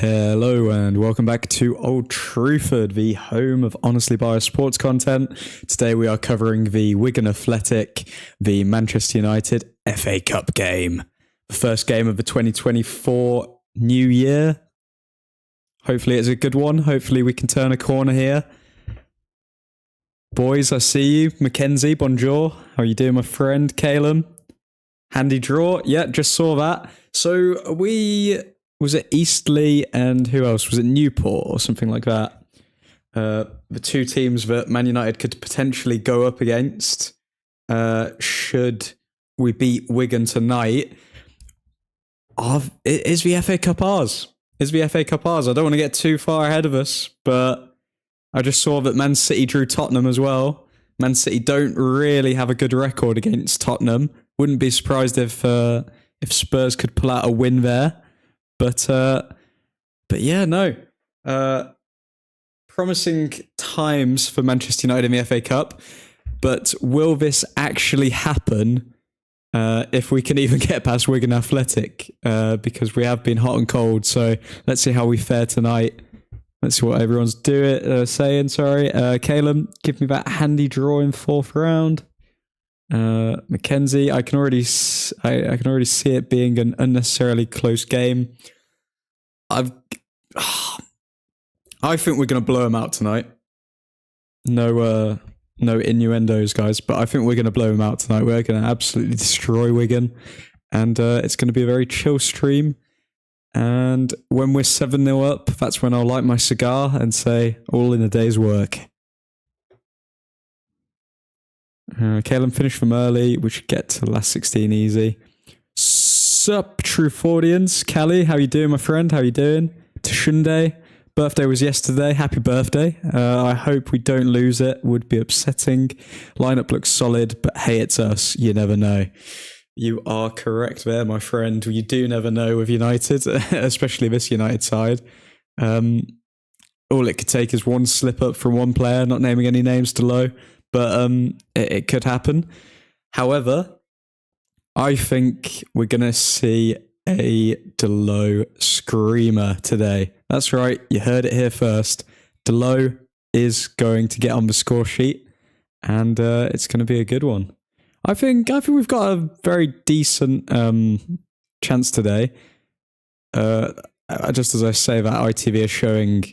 Hello and welcome back to Old Truthford, the home of honestly biased sports content. Today we are covering the Wigan Athletic, the Manchester United FA Cup game. The first game of the 2024 new year. Hopefully it's a good one. Hopefully we can turn a corner here. Boys, I see you. Mackenzie, bonjour. How are you doing, my friend? Calum? Handy draw. Yeah, just saw that. So was it Eastleigh and who else? Was it Newport or something like that? The two teams that Man United could potentially go up against should we beat Wigan tonight. Is the FA Cup ours? Is the FA Cup ours? I don't want to get too far ahead of us, but I just saw that Man City drew Tottenham as well. Man City don't really have a good record against Tottenham. Wouldn't be surprised if Spurs could pull out a win there. But yeah, no. Promising times for Manchester United in the FA Cup. But will this actually happen if we can even get past Wigan Athletic? Because we have been hot and cold. So let's see how we fare tonight. Let's see what everyone's saying. Calum, give me that handy draw in fourth round. Mackenzie, I can already see it being an unnecessarily close game. I think we're going to blow them out tonight. No innuendos, guys, but I think we're going to blow them out tonight. We're going to absolutely destroy Wigan, and it's going to be a very chill stream. And when we're 7-0 up, that's when I'll light my cigar and say, all in a day's work. Calum finished from early. We should get to the last 16 easy. Sup, Truthfordians. Callie, how you doing, my friend? How you doing? Tashunde, birthday was yesterday. Happy birthday. I hope we don't lose it. Would be upsetting. Lineup looks solid, but hey, it's us. You never know. You are correct there, my friend. You do never know with United, especially this United side. All it could take is one slip up from one player, not naming any names to low. But it could happen. However, I think we're going to see a Delo screamer today. That's right. You heard it here first. Delo is going to get on the score sheet, and it's going to be a good one. I think we've got a very decent chance today. Just as I say that, ITV is showing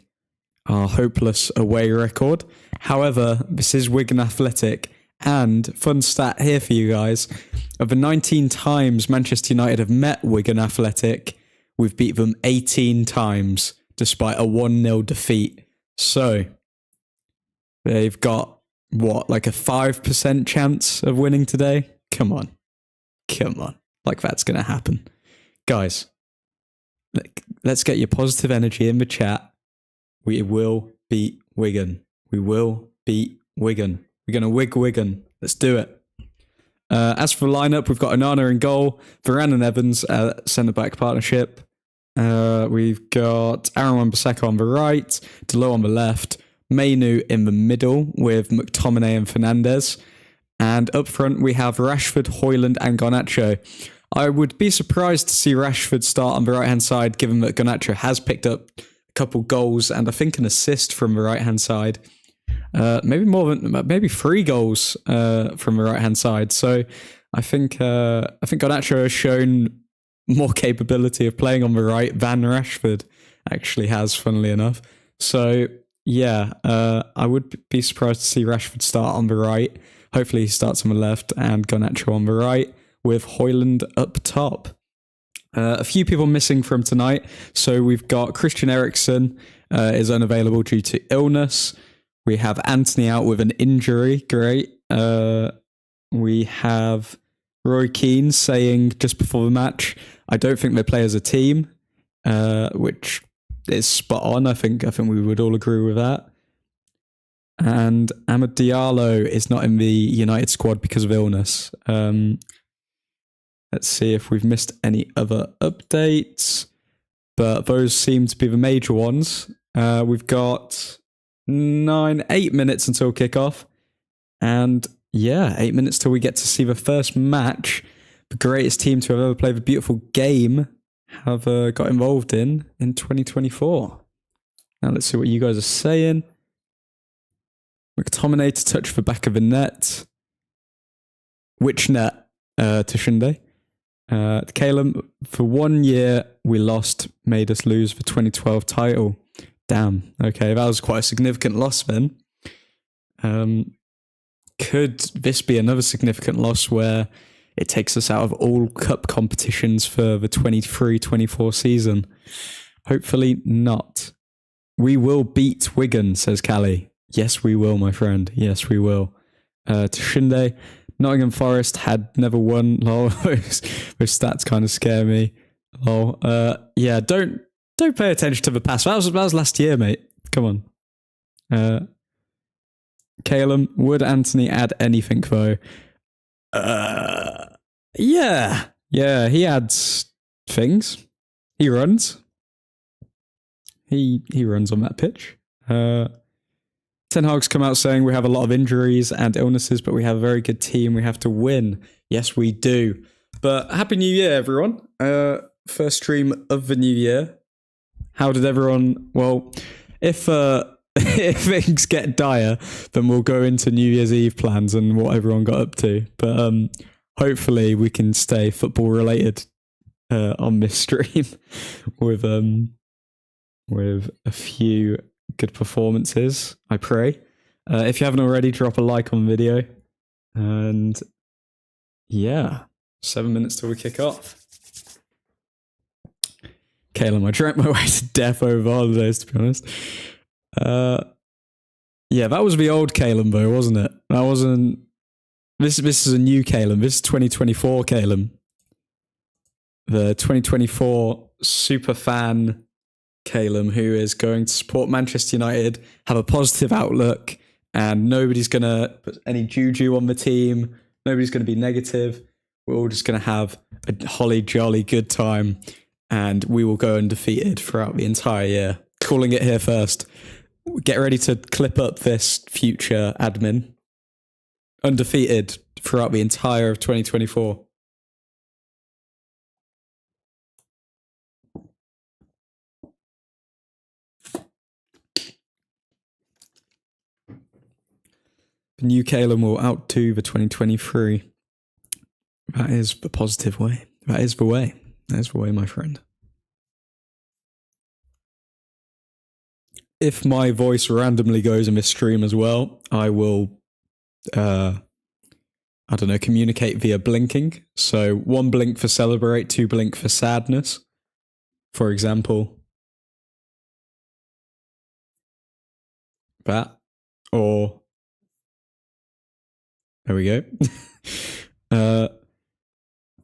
our hopeless away record. However, this is Wigan Athletic, and fun stat here for you guys. Of the 19 times Manchester United have met Wigan Athletic, we've beat them 18 times, despite a 1-0 defeat. So, they've got, like a 5% chance of winning today? Come on. Like that's going to happen. Guys, let's get your positive energy in the chat. We will beat Wigan. We will beat Wigan. We're going to wig Wigan. Let's do it. As for the lineup, we've got Onana in goal, Varane and Evans centre-back partnership. We've got Aaron Wan-Bissaka on the right, Delo on the left, Mainu in the middle with McTominay and Fernandes. And up front, we have Rashford, Højlund and Garnacho. I would be surprised to see Rashford start on the right-hand side, given that Garnacho has picked up couple goals and I think an assist from the right hand side, maybe 3 goals from the right hand side. So I think Garnacho has shown more capability of playing on the right than Rashford actually has, funnily enough. So yeah, I would be surprised to see Rashford start on the right. Hopefully he starts on the left and Garnacho on the right with Højlund up top. A few people missing from tonight. So we've got Christian Eriksen is unavailable due to illness. We have Anthony out with an injury. Great. We have Roy Keane saying just before the match, I don't think they play as a team, which is spot on. I think we would all agree with that. And Amad Diallo is not in the United squad because of illness. Let's see if we've missed any other updates, but those seem to be the major ones. We've got 8 minutes until kickoff, and yeah, 8 minutes till we get to see the first match. The greatest team to have ever played the beautiful game have got involved in 2024. Now let's see what you guys are saying. McTominay to touch the back of the net. Which net? To Shunde. Caleb, for 1 year we lost, made us lose the 2012 title. Damn. Okay, that was quite a significant loss then. Could this be another significant loss where it takes us out of all cup competitions for the 23-24 season? Hopefully not. We will beat Wigan, says Callie. Yes, we will, my friend. Yes, we will. Tushinde, Nottingham Forest had never won. Lol. Those stats kind of scare me. Lol. Yeah, don't pay attention to the past. That was last year, mate. Come on. Calum, would Anthony add anything though? Yeah, he adds things. He runs. He runs on that pitch. Ten Hag's come out saying we have a lot of injuries and illnesses, but we have a very good team. We have to win. Yes, we do. But Happy New Year, everyone. First stream of the new year. How did everyone... Well, if if things get dire, then we'll go into New Year's Eve plans and what everyone got up to. But hopefully we can stay football related on this stream with a few good performances, I pray. If you haven't already, drop a like on the video. And yeah, 7 minutes till we kick off. Caleb, I drank my way to death over holidays, to be honest. Yeah, that was the old Caleb though, wasn't it? That wasn't... This is a new Caleb. This is 2024 Caleb. The 2024 super fan Caleb, who is going to support Manchester United, have a positive outlook, and nobody's going to put any juju on the team. Nobody's going to be negative. We're all just going to have a holly jolly good time, and we will go undefeated throughout the entire year. Calling it here first. Get ready to clip up this future admin. Undefeated throughout the entire of 2024. The new Caleb will outdo the 2023. That is the positive way. That is the way. That is the way, my friend. If my voice randomly goes in this stream as well, I will, I don't know, communicate via blinking. So 1 blink for celebrate, 2 blink for sadness, for example. That. Or... There we go.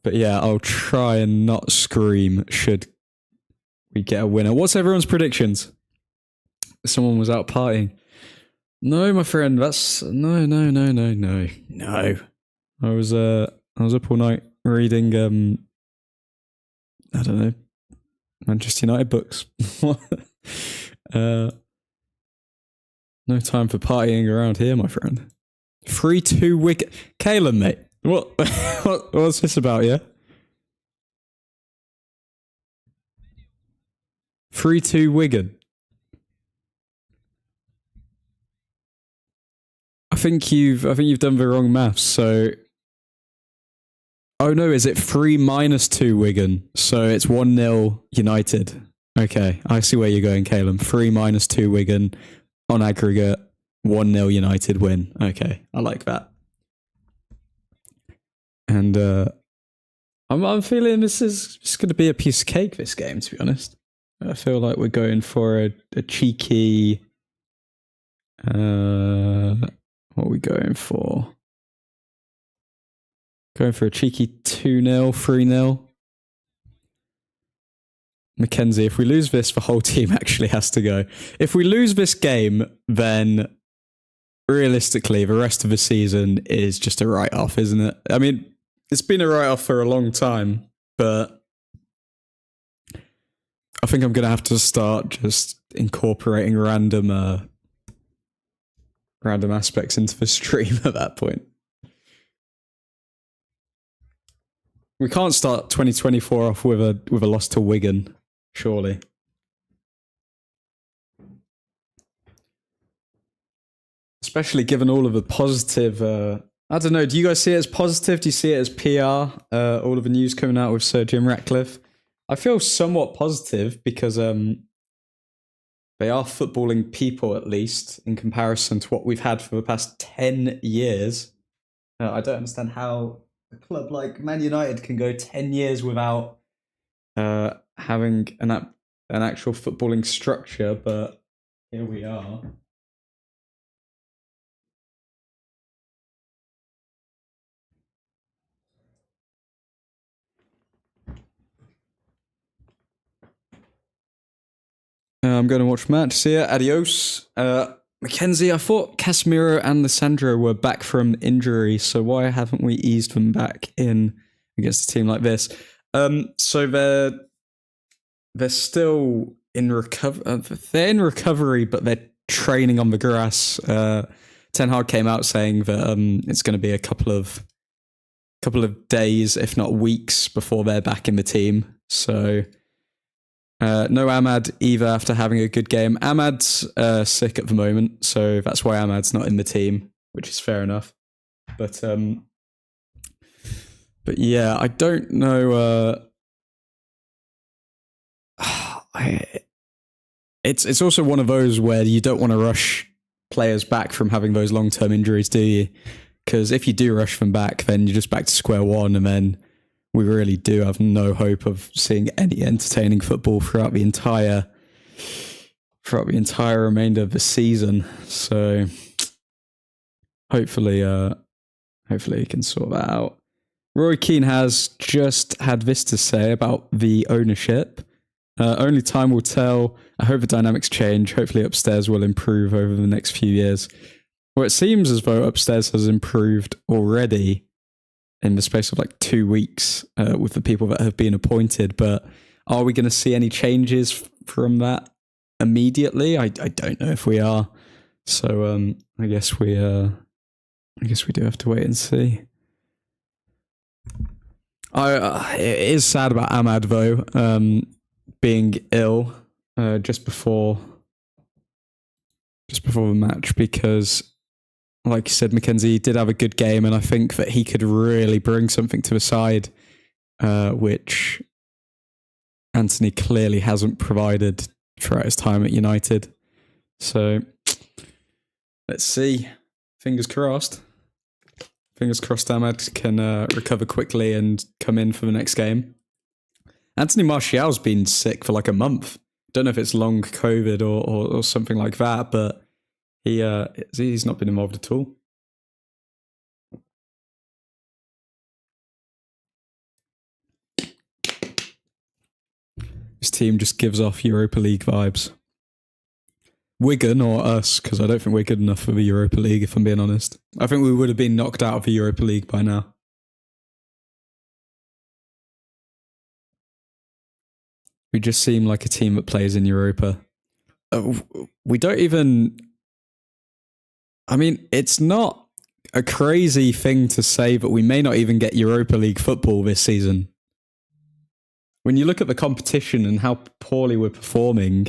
But yeah, I'll try and not scream should we get a winner. What's everyone's predictions? Someone was out partying. No, my friend, that's... No. I was up all night reading, I don't know, Manchester United books. No time for partying around here, my friend. 3-2 Wigan. Caleb, mate. What's this about, yeah? 3-2 Wigan. I think you've done the wrong maths. So, oh no, is it 3-2 Wigan? So it's 1-0 United. Okay, I see where you're going, Caleb. 3-2 Wigan on aggregate. 1-0 United win. Okay, I like that. And I'm feeling this is going to be a piece of cake, this game, to be honest. I feel like we're going for a cheeky... what are we going for? Going for a cheeky 2-0, 3-0. Mackenzie, if we lose this, the whole team actually has to go. If we lose this game, then realistically, the rest of the season is just a write-off, isn't it? I mean, it's been a write-off for a long time, but I think I'm going to have to start just incorporating random aspects into the stream at that point. We can't start 2024 off with a loss to Wigan, surely. Especially given all of the positive. I don't know. Do you guys see it as positive? Do you see it as PR? All of the news coming out with Sir Jim Ratcliffe. I feel somewhat positive because they are footballing people, at least in comparison to what we've had for the past 10 years. I don't understand how a club like Man United can go 10 years without having an actual footballing structure, but here we are. I'm going to watch match. See ya. Adios. Mackenzie, I thought Casemiro and Lissandro were back from injury, so why haven't we eased them back in against a team like this? So they're still in recovery. They're in recovery, but they're training on the grass. Ten Hag came out saying that it's going to be a couple of days, if not weeks, before they're back in the team. So no Ahmad either after having a good game. Ahmad's sick at the moment, so that's why Ahmad's not in the team, which is fair enough. But yeah, I don't know. It's also one of those where you don't want to rush players back from having those long-term injuries, do you? Because if you do rush them back, then you're just back to square one, and then we really do have no hope of seeing any entertaining football throughout the entire remainder of the season. So hopefully he can sort that out. Roy Keane has just had this to say about the ownership. Only time will tell. I hope the dynamics change. Hopefully upstairs will improve over the next few years. Well, it seems as though upstairs has improved already in the space of like 2 weeks with the people that have been appointed. But are we going to see any changes from that immediately? I don't know if we are. So I guess we do have to wait and see. It is sad about Ahmad though, being ill just before the match, because like you said, Mackenzie did have a good game, and I think that he could really bring something to the side, which Anthony clearly hasn't provided throughout his time at United. So let's see. Fingers crossed. Fingers crossed Ahmad can recover quickly and come in for the next game. Anthony Martial's been sick for like a month. Don't know if it's long COVID or something like that, but he's not been involved at all. This team just gives off Europa League vibes. Wigan or us, because I don't think we're good enough for the Europa League, if I'm being honest. I think we would have been knocked out of the Europa League by now. We just seem like a team that plays in Europa. We don't even... I mean, it's not a crazy thing to say that we may not even get Europa League football this season. When you look at the competition and how poorly we're performing,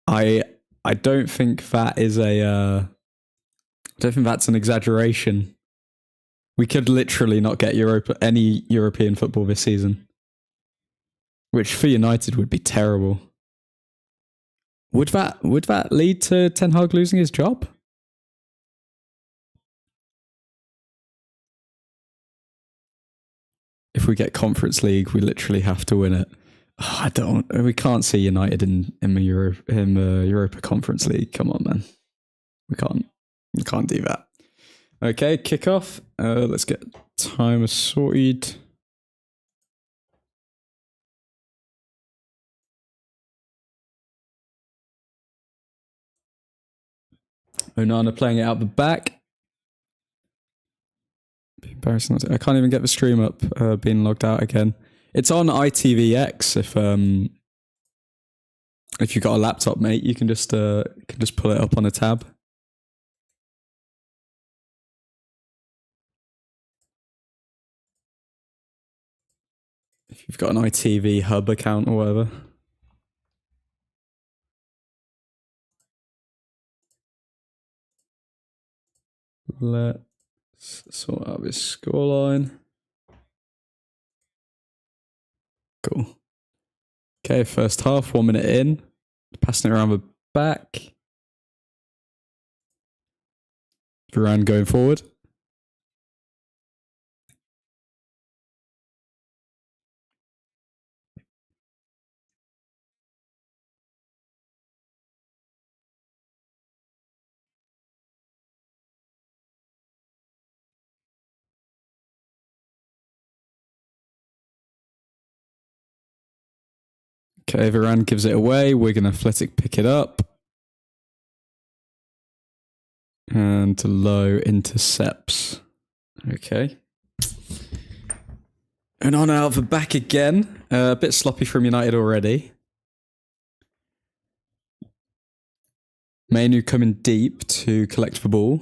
I don't think that is I don't think that's an exaggeration. We could literally not get any European football this season, which for United would be terrible. Would that lead to Ten Hag losing his job? If we get Conference League, we literally have to win it. Oh, we can't see United in the Europa Conference League. Come on, man. We can't do that. Okay, kickoff. Let's get timer sorted. Onana playing it out the back. Embarrassing. I can't even get the stream up. Being logged out again. It's on ITVX. If you've got a laptop, mate, you can just pull it up on a tab. if you've got an ITV hub account or whatever. Let's sort out this scoreline. Cool. Okay, first half, 1 minute in. Passing it around the back. Varane going forward. Okay, Varane gives it away. Wigan Athletic pick it up. And low intercepts. Okay. And on out of the back again. A bit sloppy from United already. Mainu coming deep to collect the ball.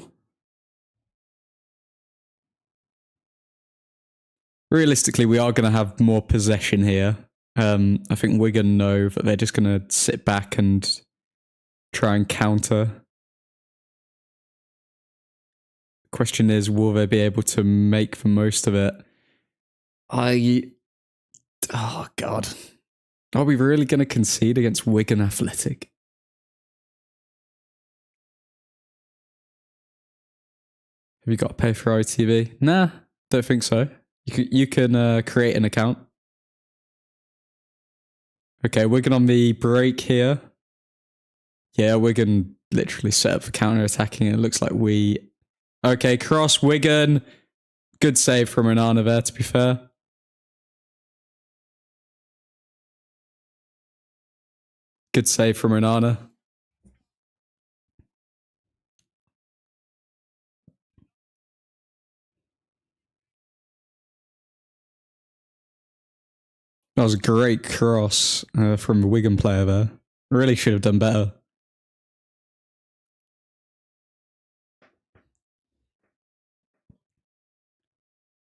Realistically, we are going to have more possession here. I think Wigan know that they're just going to sit back and try and counter. The question is, will they be able to make the most of it? Oh, God. Are we really going to concede against Wigan Athletic? Have you got to pay for ITV? Nah, don't think so. You can create an account. Okay, Wigan on the break here. Yeah, Wigan literally set up for counter-attacking. It looks like we... Okay, cross, Wigan. Good save from Onana there, to be fair. Good save from Onana. That was a great cross from the Wigan player there. Really should have done better.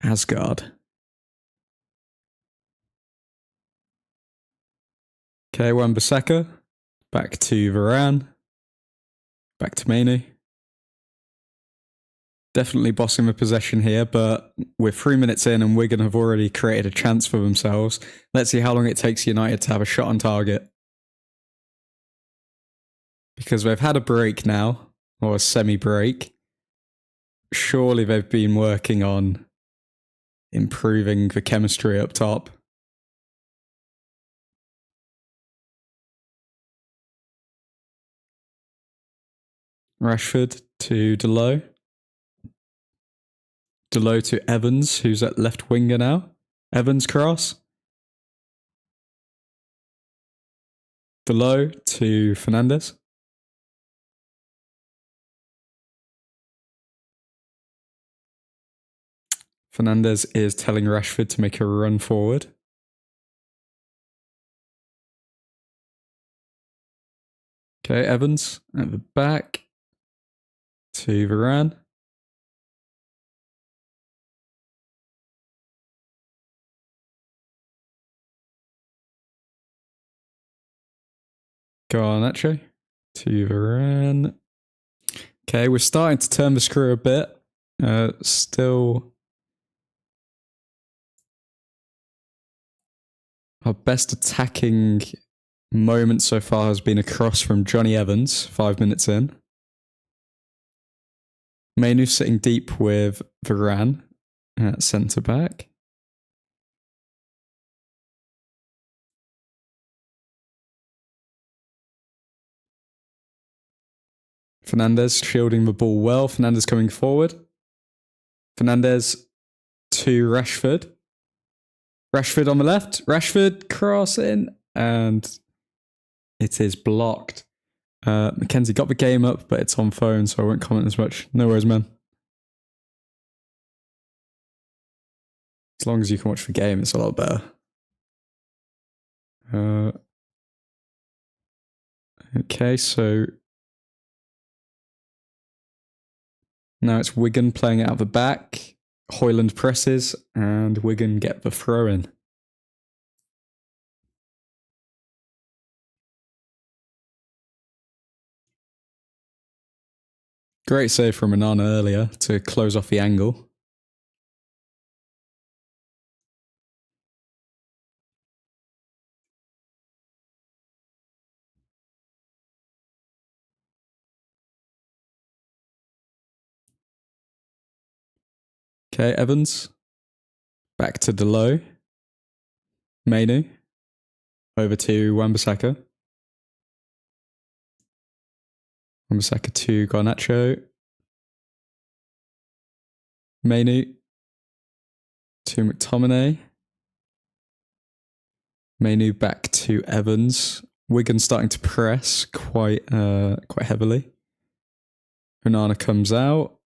Asgard. Okay, Wan-Bissaka. Back to Varane. Back to Mainu. Definitely bossing the possession here, but we're 3 minutes in and Wigan have already created a chance for themselves. Let's see how long it takes United to have a shot on target. Because they've had a break now, or a semi-break. Surely they've been working on improving the chemistry up top. Rashford to Delo. Delo to Evans, who's at left winger now. Evans cross. Delo to Fernandes. Fernandes is telling Rashford to make a run forward. Okay, Evans at the back to Varane. Garnacho to Varane. Okay, we're starting to turn the screw a bit. Still, our best attacking moment so far has been a cross from Johnny Evans, 5 minutes in. Mainu sitting deep with Varane at centre back. Fernandes shielding the ball well. Fernandes coming forward. Fernandes to Rashford. Rashford on the left. Rashford crossing. And it is blocked. Mackenzie got the game up, but it's on phone, so I won't comment as much. No worries, man. As long as you can watch the game, it's a lot better. Okay, so now it's Wigan playing out of the back. Hoyland presses, and Wigan get the throw in. Great save from Onana earlier to close off the angle. Okay, Evans. Back to Delo. Mainu. Over to Wan-Bissaka. Wan-Bissaka to Garnacho. Mainu. To McTominay. Mainu back to Evans. Wigan starting to press quite heavily. Onana comes out.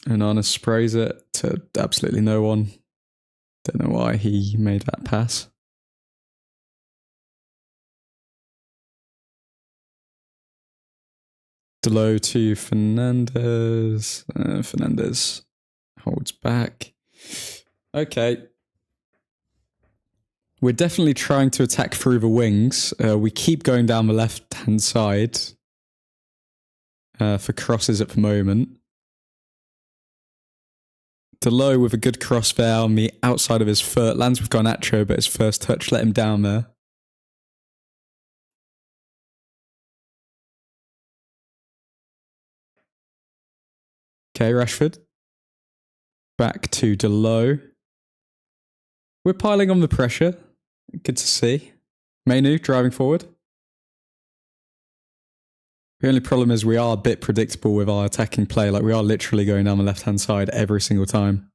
Onana sprays it to absolutely no one. Don't know why he made that pass. Delo to Fernandez. Fernandez holds back. Okay. We're definitely trying to attack through the wings. We keep going down the left-hand side for crosses at the moment. Delo with a good cross there on the outside of his foot. Lands with Garnacho, but his first touch let him down there. Okay, Rashford. Back to Delo. We're piling on the pressure. Good to see. Mainu driving forward. The only problem is we are a bit predictable with our attacking play. Like, we are literally going down the left-hand side every single time.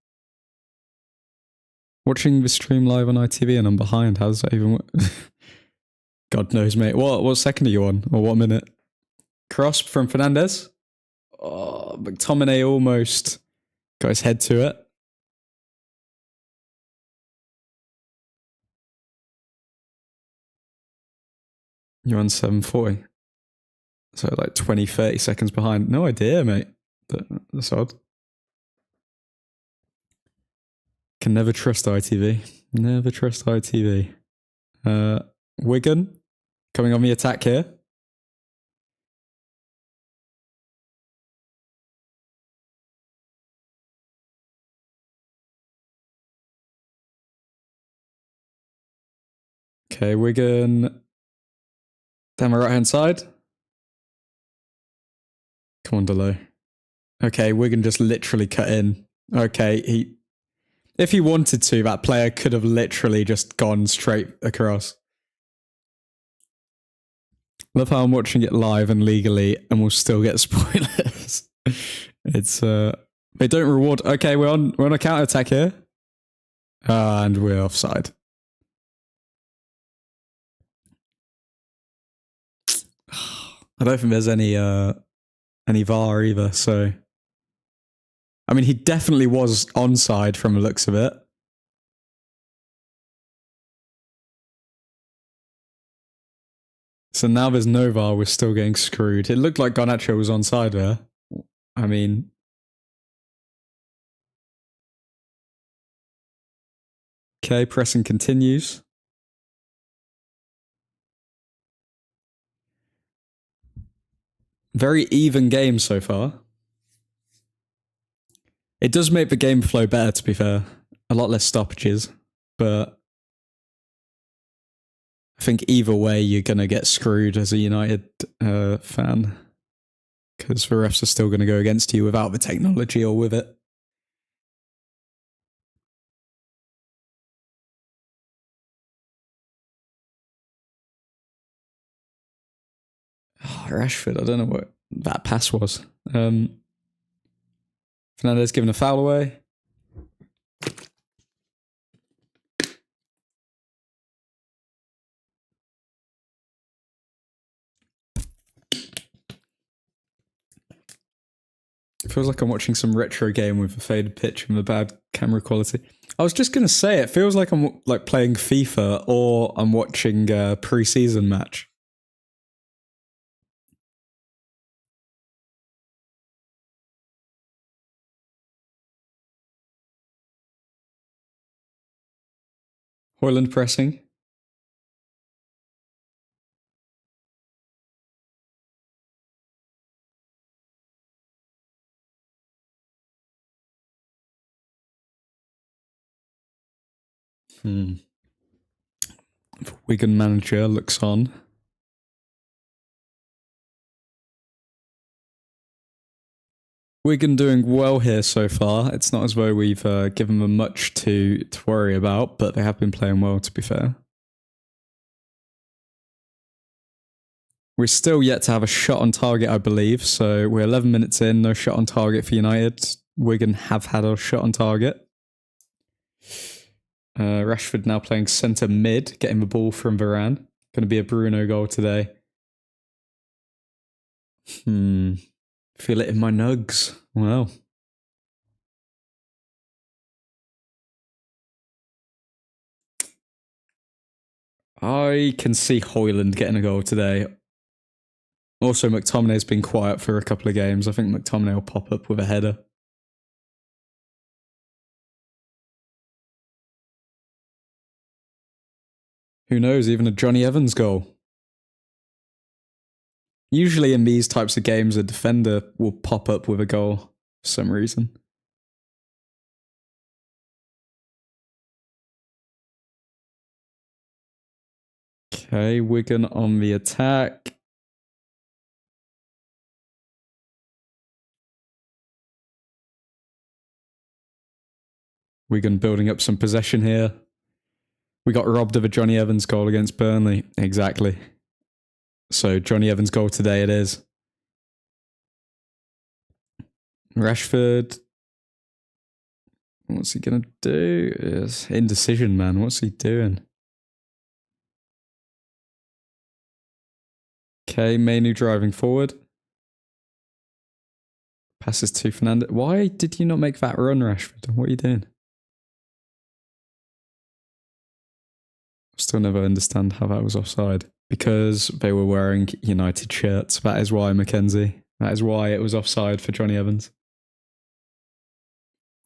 Watching the stream live on ITV and I'm behind. How does that even work? God knows, mate. What second are you on? Or what minute? Cross from Fernandez. Oh, McTominay almost got his head to it. You're on 740. So like 20, 30 seconds behind. No idea, mate. That's odd. Can never trust ITV. Never trust ITV. Wigan coming on the attack here. Okay, Wigan down my right-hand side. Come on, Delo. Okay, Wigan just literally cut in. Okay, if he wanted to, that player could have literally just gone straight across. Love how I'm watching it live and legally and we'll still get spoilers. It's they don't reward. Okay, we're on a counter attack here. And we're offside. I don't think there's any VAR either, so I mean he definitely was onside from the looks of it. So now there's no VAR, we're still getting screwed. It looked like Garnacho was onside there. I mean, okay, pressing continues. Very even game so far. It does make the game flow better, to be fair. A lot less stoppages, but I think either way you're going to get screwed as a United fan because the refs are still going to go against you without the technology or with it. Oh, Rashford, I don't know what that pass was. Fernandez giving a foul away. It feels like I'm watching some retro game with a faded pitch and the bad camera quality. I was just going to say, it feels like I'm like playing FIFA or I'm watching a pre-season match. Hoyland pressing. Wigan manager looks on. Wigan doing well here so far. It's not as though we've given them much to worry about, but they have been playing well, to be fair. We're still yet to have a shot on target, I believe. So we're 11 minutes in, no shot on target for United. Wigan have had a shot on target. Rashford now playing centre mid, getting the ball from Varane. Going to be a Bruno goal today. Feel it in my nugs. Well. I can see Højlund getting a goal today. Also, McTominay's been quiet for a couple of games. I think McTominay will pop up with a header. Who knows, even a Johnny Evans goal. Usually in these types of games, a defender will pop up with a goal for some reason. Okay, Wigan on the attack. Wigan building up some possession here. We got robbed of a Johnny Evans goal against Burnley. Exactly. So Johnny Evans goal today it is. Rashford. What's he going to do? It's indecision, man. What's he doing? Okay, Mainu driving forward. Passes to Fernandez. Why did you not make that run, Rashford? What are you doing? Still never understand how that was offside. Because they were wearing United shirts. That is why, Mackenzie. That is why it was offside for Johnny Evans.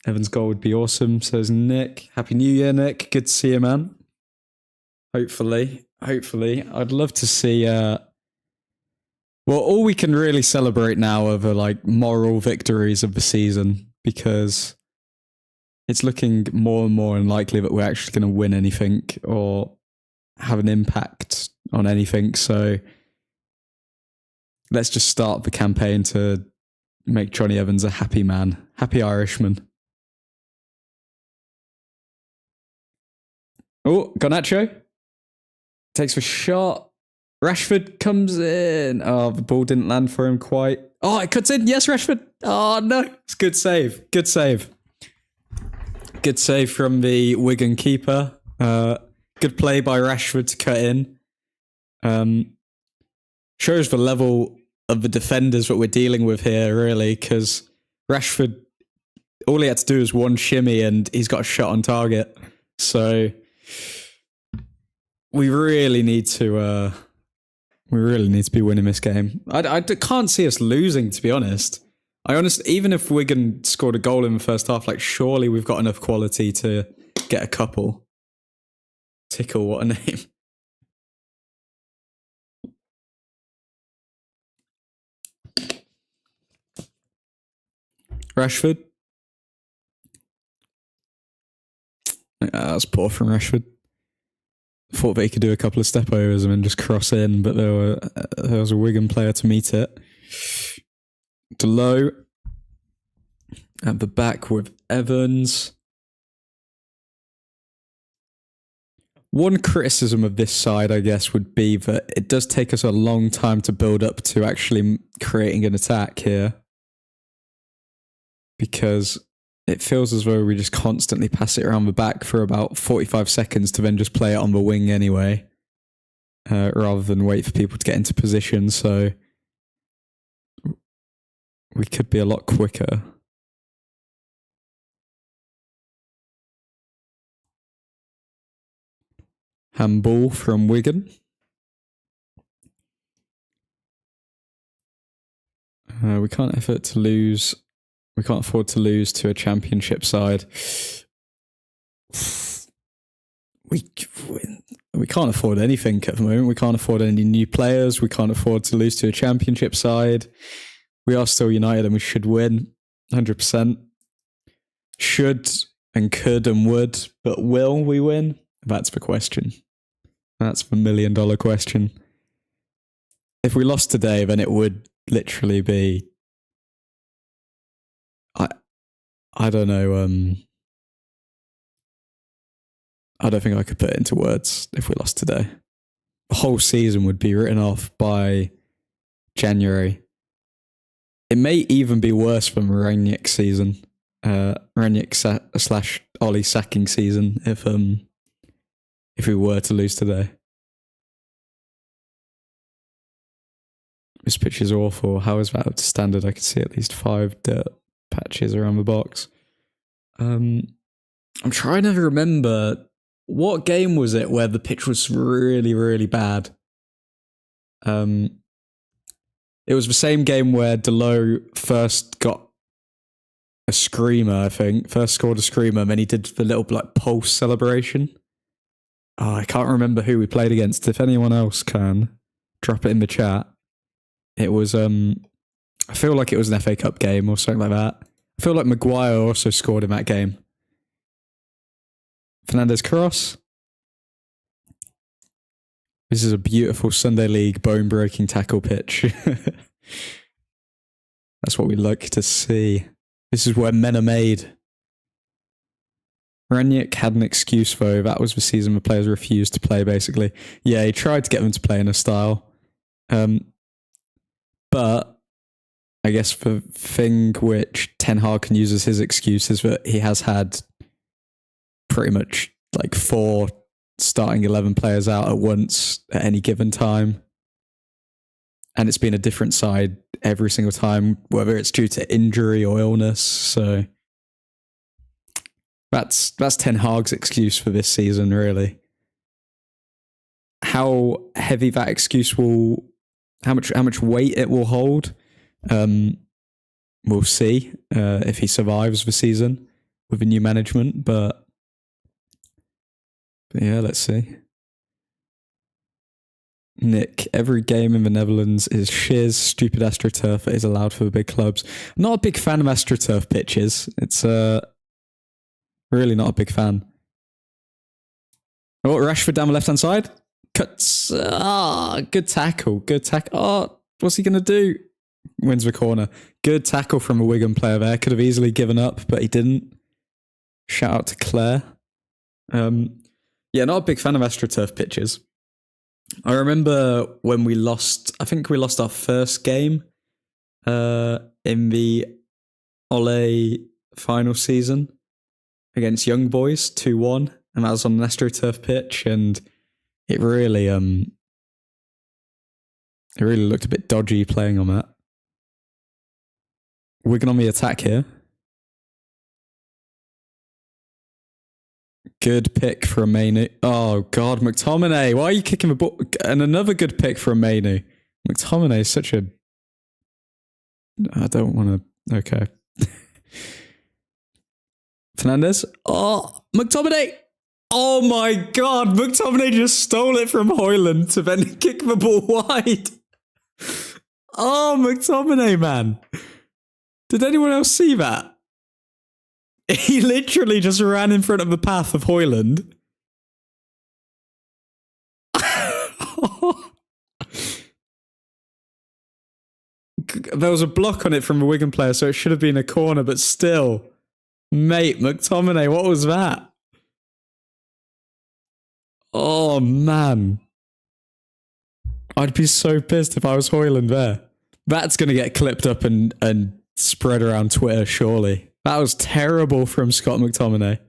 Evans' goal would be awesome, says Nick. Happy New Year, Nick. Good to see you, man. Hopefully. I'd love to see... well, all we can really celebrate now are the moral victories of the season, because it's looking more and more unlikely that we're actually going to win anything or have an impact on anything. So let's just start the campaign to make Johnny Evans a happy man, happy Irishman. Oh, Garnacho takes the shot. Rashford comes in. Oh, the ball didn't land for him quite. Oh, it cuts in. Yes, Rashford. Oh, no. It's good save. Good save. Good save from the Wigan keeper. Good play by Rashford to cut in. Shows the level of the defenders that we're dealing with here, really, because Rashford, all he had to do was one shimmy and he's got a shot on target. So we really need to be winning this game. I can't see us losing, to be honest. Even if Wigan scored a goal in the first half, surely we've got enough quality to get a couple. Tickle, what a name. Rashford. That's poor from Rashford. Thought they could do a couple of step overs and then just cross in, but there was a Wigan player to meet it. Delow at the back with Evans. One criticism of this side, I guess, would be that it does take us a long time to build up to actually creating an attack here. Because it feels as though we just constantly pass it around the back for about 45 seconds to then just play it on the wing anyway. Rather than wait for people to get into position, so we could be a lot quicker. Handball from Wigan. We can't afford to lose to a championship side. We can't afford anything at the moment. We can't afford any new players. We can't afford to lose to a championship side. We are still United and we should win. 100%. Should and could and would, but will we win? That's the question. That's the $1 million question. If we lost today, then it would literally be... I don't know. I don't think I could put it into words if we lost today. The whole season would be written off by January. It may even be worse than Rangnick's season. Rangnick / Ollie sacking season if we were to lose today. This pitch is awful. How is that up to standard? I can see at least 5 dirt patches around the box. I'm trying to remember, what game was it where the pitch was really, really bad? It was the same game where Delo first got a screamer, I think. First scored a screamer, and then he did the little pulse celebration. Oh, I can't remember who we played against. If anyone else can, drop it in the chat. It was, I feel like it was an FA Cup game or something like that. I feel like Maguire also scored in that game. Fernandez cross. This is a beautiful Sunday League bone-breaking tackle pitch. That's what we like to see. This is where men are made. Rangnick had an excuse though. That was the season the players refused to play, basically. Yeah, he tried to get them to play in a style. But I guess the thing which Ten Hag can use as his excuse is that he has had pretty much 4 starting 11 players out at once at any given time. And it's been a different side every single time, whether it's due to injury or illness. So that's Ten Hag's excuse for this season, really. How heavy that excuse will, how much weight it will hold, we'll see if he survives the season with the new management. But yeah, let's see. Nick, every game in the Netherlands is shiz. Stupid AstroTurf is allowed for the big clubs. I'm not a big fan of AstroTurf pitches. It's really not a big fan. Oh, Rashford down the left-hand side. Cuts. Good tackle. Good tackle. Oh, what's he going to do? Wins the corner. Good tackle from a Wigan player there. Could have easily given up, but he didn't. Shout out to Claire. Yeah, not a big fan of AstroTurf pitches. I remember when we lost, I think we lost our first game in the Ole final season against Young Boys, 2-1, and that was on an AstroTurf pitch, and it really looked a bit dodgy playing on that. Wigan on the attack here. Good pick for a Mainu. Oh, God, McTominay. Why are you kicking the ball? And another good pick for a Mainu. McTominay is such a... I don't want to... Okay. Fernandez. Oh, McTominay. Oh, my God. McTominay just stole it from Højlund to then kick the ball wide. Oh, McTominay, man. Did anyone else see that? He literally just ran in front of the path of Højlund. There was a block on it from a Wigan player, so it should have been a corner, but still. Mate, McTominay, what was that? Oh, man. I'd be so pissed if I was Højlund there. That's going to get clipped up and spread around Twitter, surely. That was terrible from Scott McTominay.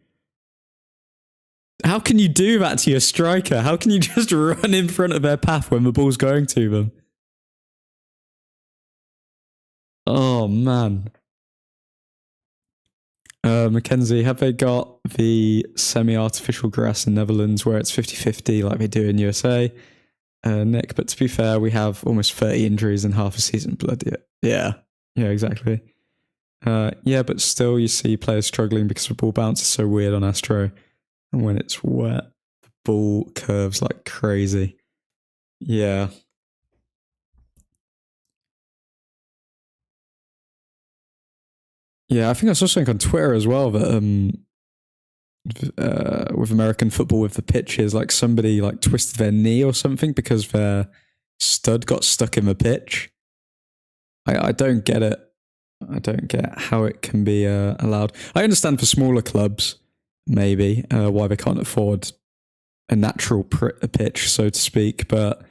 How can you do that to your striker? How can you just run in front of their path when the ball's going to them? Oh, man. Mackenzie, have they got the semi-artificial grass in Netherlands where it's 50-50 like they do in USA? Nick, but to be fair, we have almost 30 injuries in half a season. Bloody yeah, exactly. Yeah, but still you see players struggling because the ball bounces so weird on Astro. And when it's wet, the ball curves like crazy. Yeah. Yeah, I think I saw something on Twitter as well that with American football with the pitches, like somebody like twisted their knee or something because their stud got stuck in the pitch. I don't get it. I don't get how it can be allowed. I understand for smaller clubs, maybe, why they can't afford a natural pitch, so to speak. But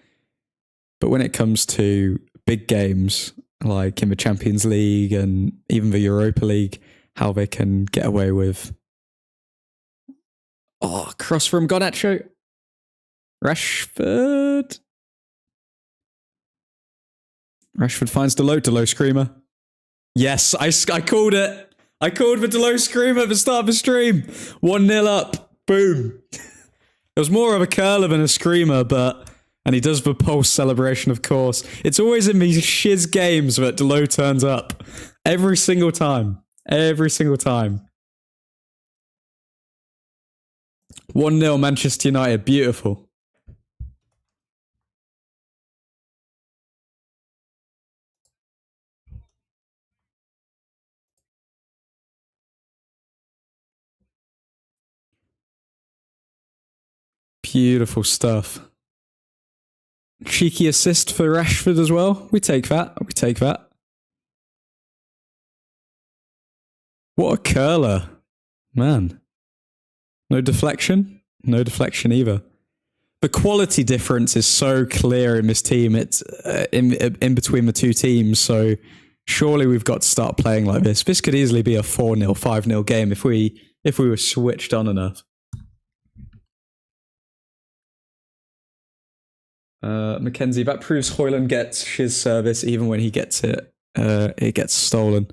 when it comes to big games, like in the Champions League and even the Europa League, how they can get away with... Oh, cross from Garnacho. Rashford finds Delo screamer. Yes, I called it. I called the Delo screamer at the start of the stream. 1-0 up. Boom. It was more of a curler than a screamer, but... And he does the pulse celebration, of course. It's always in these shiz games that Delo turns up. Every single time. Every single time. 1-0 Manchester United. Beautiful. Beautiful stuff. Cheeky assist for Rashford as well. We take that. We take that. What a curler. Man. No deflection? No deflection either. The quality difference is so clear in this team. It's in between the two teams, so surely we've got to start playing like this. This could easily be a 4-0, 5-0 game if we were switched on enough. Mackenzie, that proves Højlund gets his service even when he gets it. It gets stolen.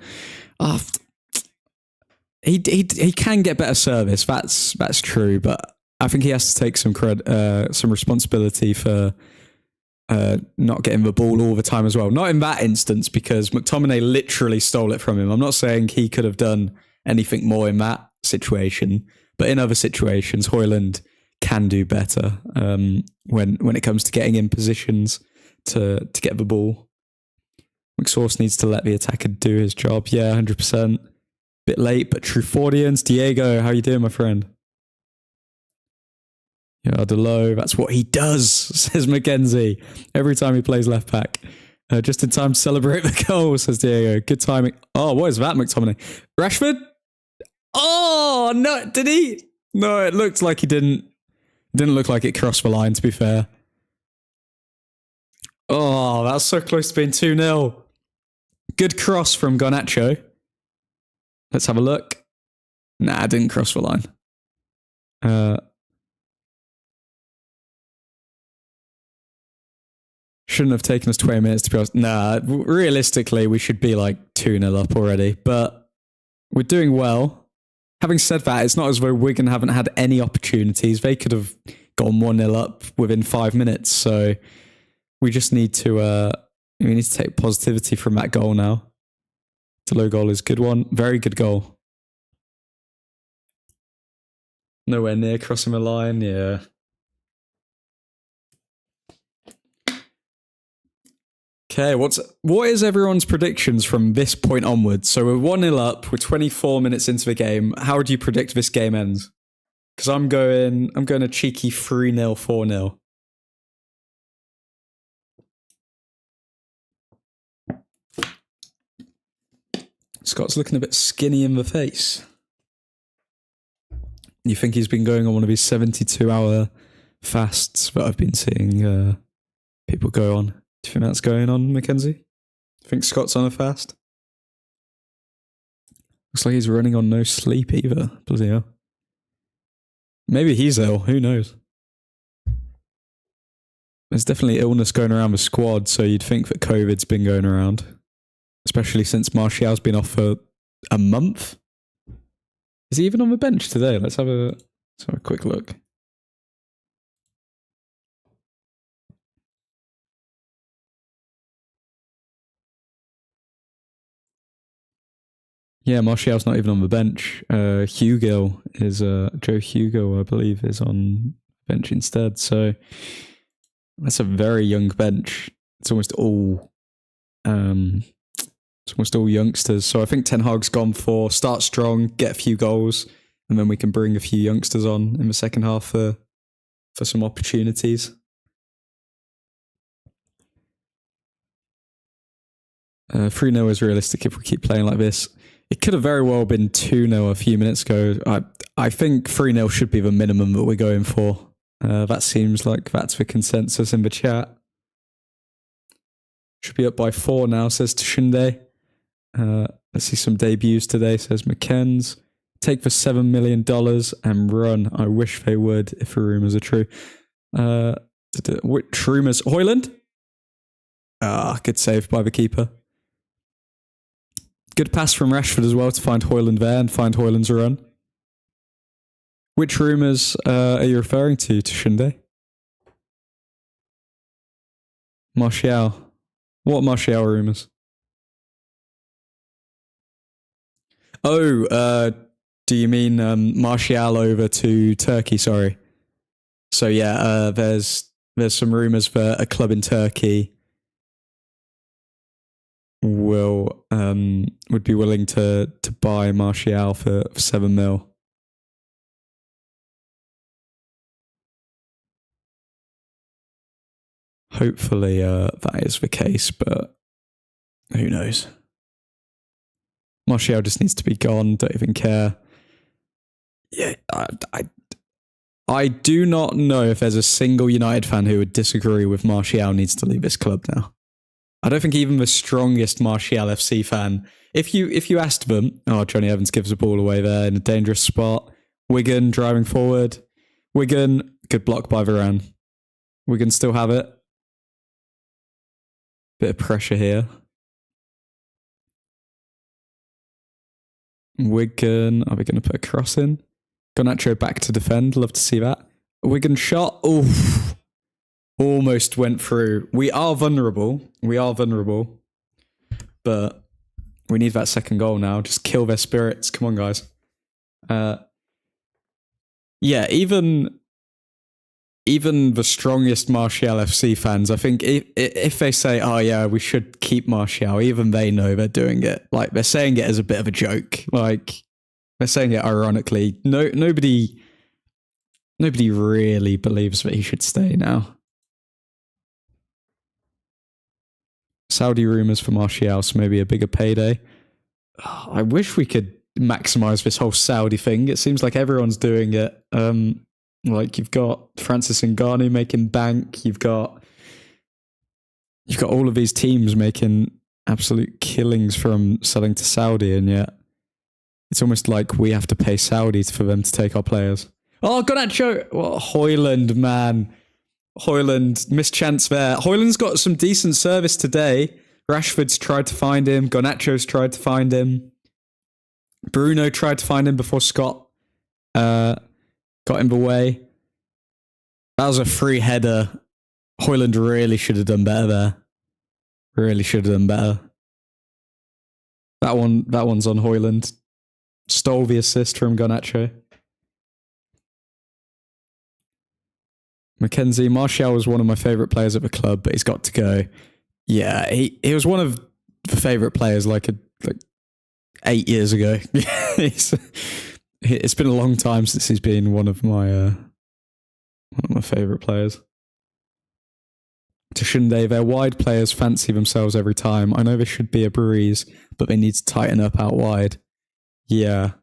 He can get better service. That's true, but I think he has to take some responsibility for not getting the ball all the time as well. Not in that instance, because McTominay literally stole it from him. I'm not saying he could have done anything more in that situation, but in other situations, Højlund can do better when it comes to getting in positions to get the ball. McSauce needs to let the attacker do his job. Yeah, 100%. Bit late, but Truthfordians. Diego, how you doing, my friend? Yeah, Delo, that's what he does, says Mackenzie. Every time he plays left back. Just in time to celebrate the goal, says Diego. Good timing. Oh, what is that, McTominay? Rashford? Oh, no, did he? No, it looked like he didn't. Didn't look like it crossed the line, to be fair. Oh, that's so close to being 2-0. Good cross from Garnacho. Let's have a look. Nah, didn't cross the line. Shouldn't have taken us 20 minutes, to be honest. Nah, realistically, we should be like 2-0 up already. But we're doing well. Having said that, it's not as though Wigan haven't had any opportunities. They could have gone 1-0 up within 5 minutes. So we just need to take positivity from that goal now. The low goal is a good one. Very good goal. Nowhere near crossing the line. Yeah. Okay, what is everyone's predictions from this point onwards? So we're 1-0 up, we're 24 minutes into the game. How do you predict this game ends? Because I'm going a cheeky 3-0, 4-0. Scott's looking a bit skinny in the face. You think he's been going on one of his 72-hour fasts that I've been seeing people go on? Do you think that's going on, Mackenzie? Do you think Scott's on a fast? Looks like he's running on no sleep either. Bloody hell. Maybe he's ill. Who knows? There's definitely illness going around the squad, so you'd think that COVID's been going around. Especially since Martial's been off for a month. Is he even on the bench today? Let's have a quick look. Yeah, Martial's not even on the bench. Hugo is Joe Hugo, I believe, is on bench instead. So that's a very young bench. It's almost all youngsters. So I think Ten Hag's gone for start strong, get a few goals, and then we can bring a few youngsters on in the second half for some opportunities. 3-0 is realistic if we keep playing like this. It could have very well been 2-0 a few minutes ago. I think 3-0 should be the minimum that we're going for. That seems like that's the consensus in the chat. Should be up by 4 now, says Tashinde. Let's see some debuts today, says McKenz. Take the $7 million and run. I wish they would, if the rumours are true. Which rumours? Hoyland? Good save by the keeper. Good pass from Rashford as well to find Hoyland there and find Hoyland's run. Which rumours are you referring to Shinde? Martial. What Martial rumours? Oh, do you mean Martial over to Turkey? Sorry. So yeah, there's some rumours that a club in Turkey would be willing to buy Martial for 7 mil. Hopefully that is the case, but who knows? Martial just needs to be gone. Don't even care. Yeah, I do not know if there's a single United fan who would disagree with Martial needs to leave this club now. I don't think even the strongest Martial FC fan, if you asked them, Johnny Evans gives the ball away there in a dangerous spot. Wigan driving forward. Wigan, good block by Varane. Wigan still have it. Bit of pressure here. Wigan, are we going to put a cross in? Garnacho back to defend. Love to see that. Wigan shot. Oof. Almost went through. We are vulnerable. But we need that second goal now. Just kill their spirits. Come on, guys. Yeah, even the strongest Martial FC fans, I think if they say, oh yeah, we should keep Martial, even they know they're doing it. Like, they're saying it as a bit of a joke. Like, they're saying it ironically. Nobody really believes that he should stay now. Saudi rumours for Martial, so maybe a bigger payday. I wish we could maximise this whole Saudi thing. It seems like everyone's doing it. Like, you've got Francis Ngannou making bank. You've got all of these teams making absolute killings from selling to Saudi, and yet it's almost like we have to pay Saudis for them to take our players. Oh, Garnacho! Well, Hoyland, man. Hoyland, missed chance there. Hoyland's got some decent service today. Rashford's tried to find him. Garnacho's tried to find him. Bruno tried to find him before Scott got in the way. That was a free header. Hoyland really should have done better there. Really should have done better. That one's on Hoyland. Stole the assist from Garnacho. Mackenzie, Martial was one of my favourite players at the club, but he's got to go. Yeah, he was one of the favourite players like 8 years ago. It's been a long time since he's been one of my favourite players. Tashinde, their wide players fancy themselves every time. I know this should be a breeze, but they need to tighten up out wide. Yeah,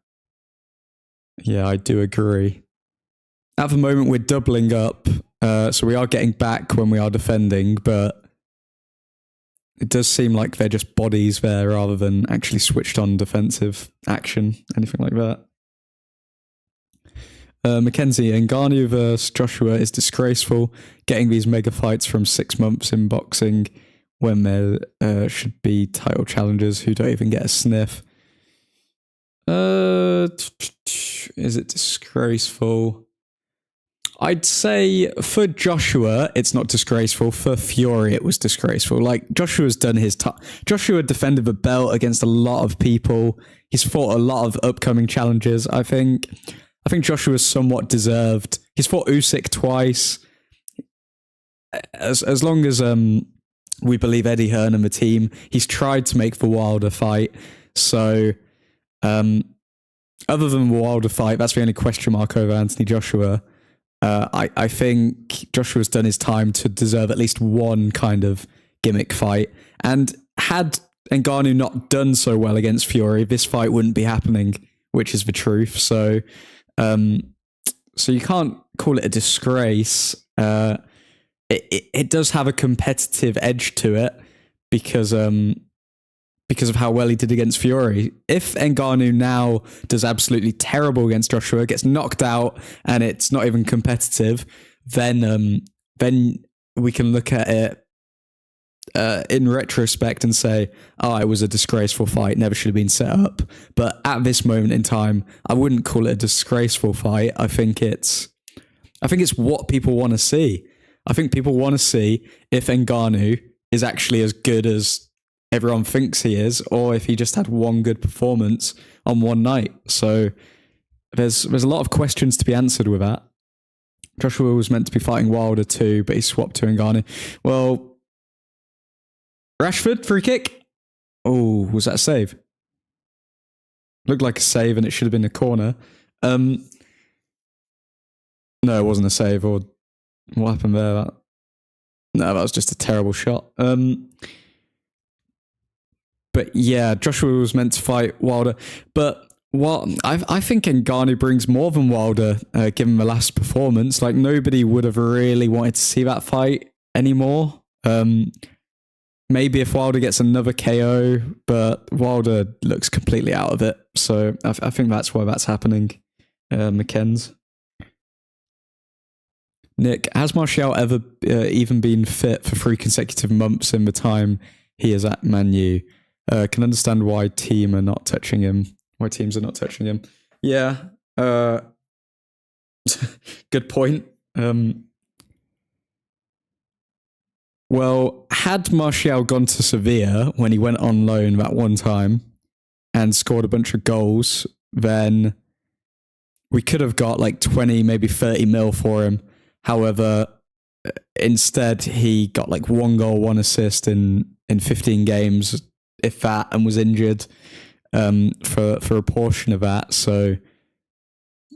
I do agree. At the moment, we're doubling up, so we are getting back when we are defending, but it does seem like they're just bodies there rather than actually switched on defensive action, anything like that. Mackenzie, Ngannou versus Joshua is disgraceful. Getting these mega fights from 6 months in boxing when there should be title challengers who don't even get a sniff. Is it disgraceful? I'd say for Joshua, it's not disgraceful. For Fury, it was disgraceful. Like, Joshua's done his Joshua defended the belt against a lot of people. He's fought a lot of upcoming challenges, I think. I think Joshua's somewhat deserved. He's fought Usyk twice. As long as we believe Eddie Hearn and the team, he's tried to make the Wilder fight. So other than the Wilder fight, that's the only question mark over Anthony Joshua. I think Joshua's done his time to deserve at least one kind of gimmick fight. And had Ngannou not done so well against Fury, this fight wouldn't be happening, which is the truth. So you can't call it a disgrace. It does have a competitive edge to it because of how well he did against Fury. If Ngannou now does absolutely terrible against Joshua, gets knocked out, and it's not even competitive, then we can look at it in retrospect and say, oh, it was a disgraceful fight, never should have been set up. But at this moment in time, I wouldn't call it a disgraceful fight. I think it's what people want to see. I think people want to see if Ngannou is actually as good as everyone thinks he is, or if he just had one good performance on one night. So there's a lot of questions to be answered with that. Joshua was meant to be fighting Wilder too, but he swapped to Ngannou. Well, Rashford, free kick. Oh, was that a save? Looked like a save, and it should have been a corner. No, it wasn't a save. Or what happened there? No, that was just a terrible shot. But yeah, Joshua was meant to fight Wilder. But what I think Ngannou brings more than Wilder, given the last performance. Like, nobody would have really wanted to see that fight anymore. Maybe if Wilder gets another KO, but Wilder looks completely out of it. So I think that's why that's happening. McKenz. Nick, has Martial ever even been fit for 3 consecutive months in the time he is at Man U? Can understand why teams are not touching him. Yeah. Good point. Well, had Martial gone to Sevilla when he went on loan that one time and scored a bunch of goals, then we could have got like 20, maybe 30 mil for him. However, instead he got like 1 goal, 1 assist in 15 games, if that, and was injured for a portion of that. So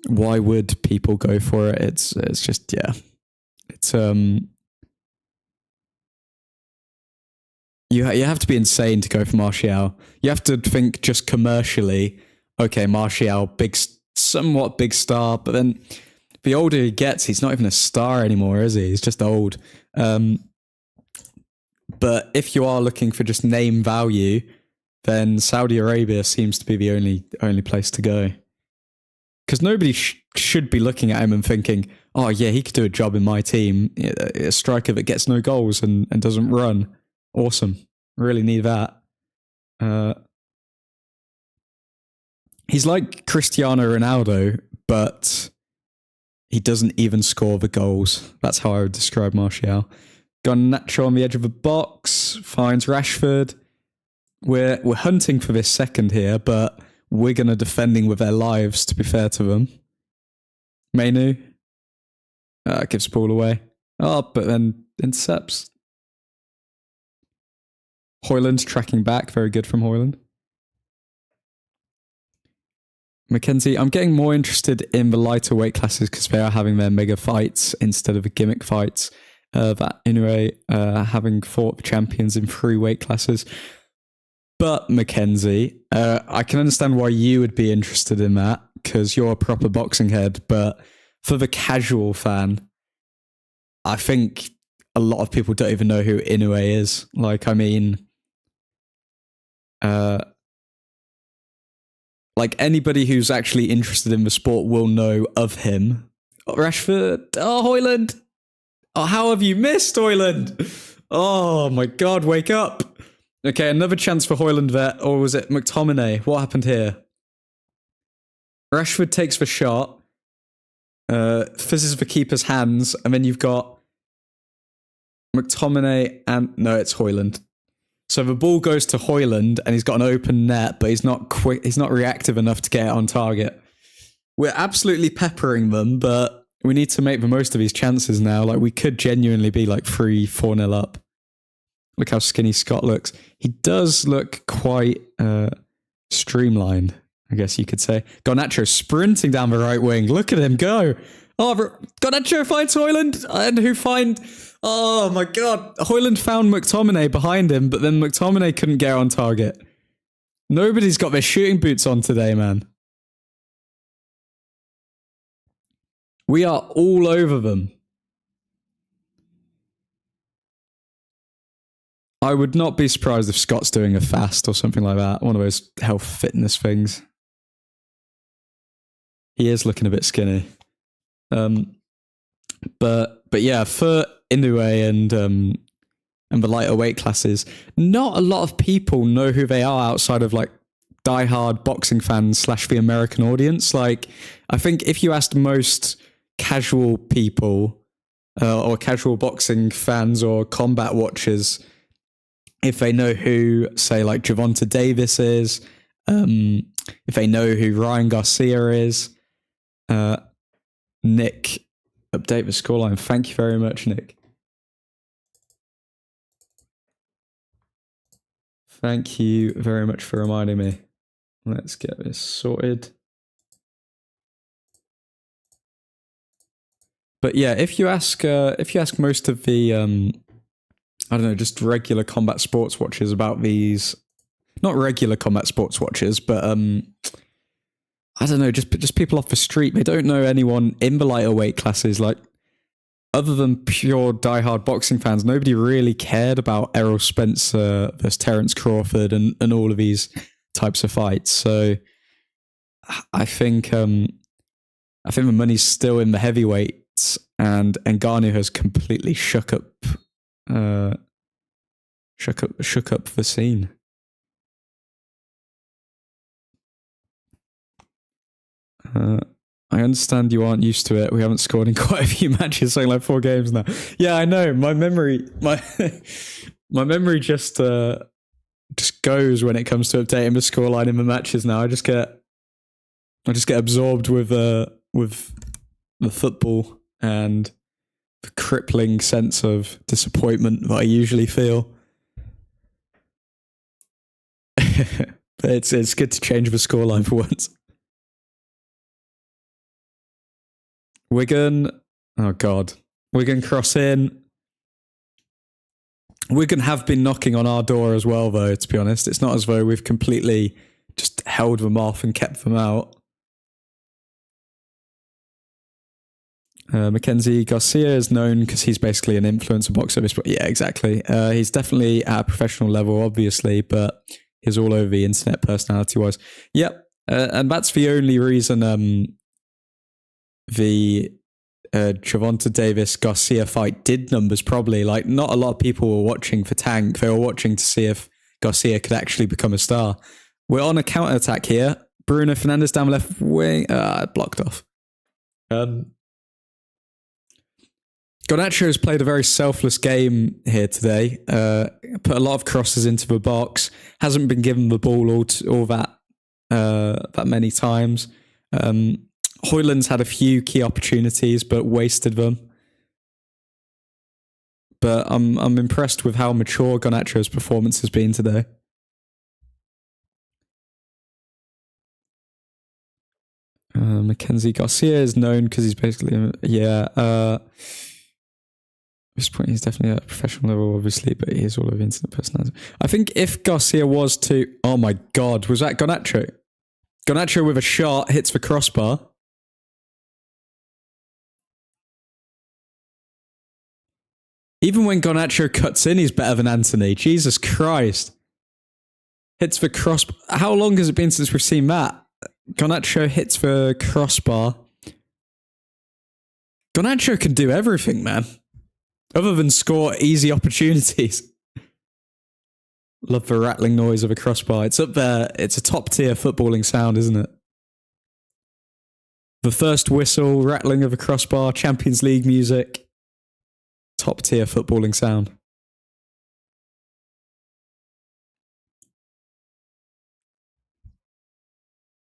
why would people go for it? It's just, yeah. It's you have to be insane to go for Martial. You have to think just commercially, okay, Martial, somewhat big star, but then the older he gets, he's not even a star anymore, is he? He's just old. But if you are looking for just name value, then Saudi Arabia seems to be the only place to go. Because nobody should be looking at him and thinking, oh yeah, he could do a job in my team. A striker that gets no goals and doesn't run. Awesome. Really need that. He's like Cristiano Ronaldo, but he doesn't even score the goals. That's how I would describe Martial. Gone Nacho on the edge of the box, finds Rashford. We're hunting for this second here, but Wigan are defending with their lives, to be fair to them. Mainu gives the ball away. Oh, but then intercepts. Hoyland tracking back. Very good from Hoyland. Mackenzie, I'm getting more interested in the lighter weight classes because they are having their mega fights instead of the gimmick fights. That Inoue having fought the champions in 3 weight classes. But Mackenzie, I can understand why you would be interested in that because you're a proper boxing head. But for the casual fan, I think a lot of people don't even know who Inoue is. Like, I mean, like anybody who's actually interested in the sport will know of him. Oh, Rashford. Oh, Hoyland. Oh, how have you missed, Hoyland? Oh my God, wake up. Okay, another chance for Hoyland there. Or was it McTominay? What happened here? Rashford takes the shot. Fizzes the keeper's hands. And then you've got McTominay and... No, it's Hoyland. So the ball goes to Hoyland and he's got an open net, but he's not quick. He's not reactive enough to get it on target. We're absolutely peppering them, but we need to make the most of these chances now. Like, we could genuinely be like 3-4-0 up. Look how skinny Scott looks. He does look quite streamlined. I guess you could say. Garnacho sprinting down the right wing. Look at him go. Oh, Garnacho finds Højlund, and who find... Oh, my God. Højlund found McTominay behind him, but then McTominay couldn't get on target. Nobody's got their shooting boots on today, man. We are all over them. I would not be surprised if Scott's doing a fast or something like that. One of those health fitness things. He is looking a bit skinny. But yeah, for Inoue and the lighter weight classes, not a lot of people know who they are outside of like diehard boxing fans / the American audience. Like, I think if you asked most casual people or casual boxing fans or combat watchers if they know who, say, like Gervonta Davis is, if they know who Ryan Garcia is, Nick, update the scoreline. Thank you very much, Nick. Thank you very much for reminding me. Let's get this sorted. But yeah, if you ask most of the I don't know, just regular combat sports watchers about these, not regular combat sports watchers, but I don't know, just people off the street. They don't know anyone in the lighter weight classes. Like, other than pure diehard boxing fans, nobody really cared about Errol Spencer versus Terence Crawford and all of these types of fights. So I think the money's still in the heavyweights, and Ngannou has completely shook up the scene. I understand you aren't used to it. We haven't scored in quite a few matches, saying like 4 games now. Yeah, I know. My memory just goes when it comes to updating the scoreline in the matches now. I just get absorbed with the football and the crippling sense of disappointment that I usually feel. But it's good to change the scoreline for once. Wigan, oh God, Wigan cross in. Wigan have been knocking on our door as well, though, to be honest. It's not as though we've completely just held them off and kept them out. Mackenzie Garcia is known because he's basically an influencer boxer. But yeah, exactly. He's definitely at a professional level, obviously, but he's all over the internet personality-wise. Yep, and that's the only reason the Gervonta Davis Garcia fight did numbers, probably. Like, not a lot of people were watching for Tank. They were watching to see if Garcia could actually become a star. We're on a counter-attack here. Bruno Fernandes down the left wing. Blocked off. Garnacho has played a very selfless game here today. Put a lot of crosses into the box. Hasn't been given the ball all that many times. Højlund's had a few key opportunities, but wasted them. But I'm impressed with how mature Garnacho's performance has been today. Mackenzie Garcia is known because he's basically at this point he's definitely at a professional level, obviously, but he is all over internet personality. I think if Garcia was to... Oh my God, was that Garnacho? Garnacho with a shot hits the crossbar. Even when Garnacho cuts in, he's better than Anthony. Jesus Christ. Hits the crossbar. How long has it been since we've seen that? Garnacho hits the crossbar. Garnacho can do everything, man. Other than score easy opportunities. Love the rattling noise of a crossbar. It's up there. It's a top tier footballing sound, isn't it? The first whistle, rattling of a crossbar, Champions League music. Top tier footballing sound.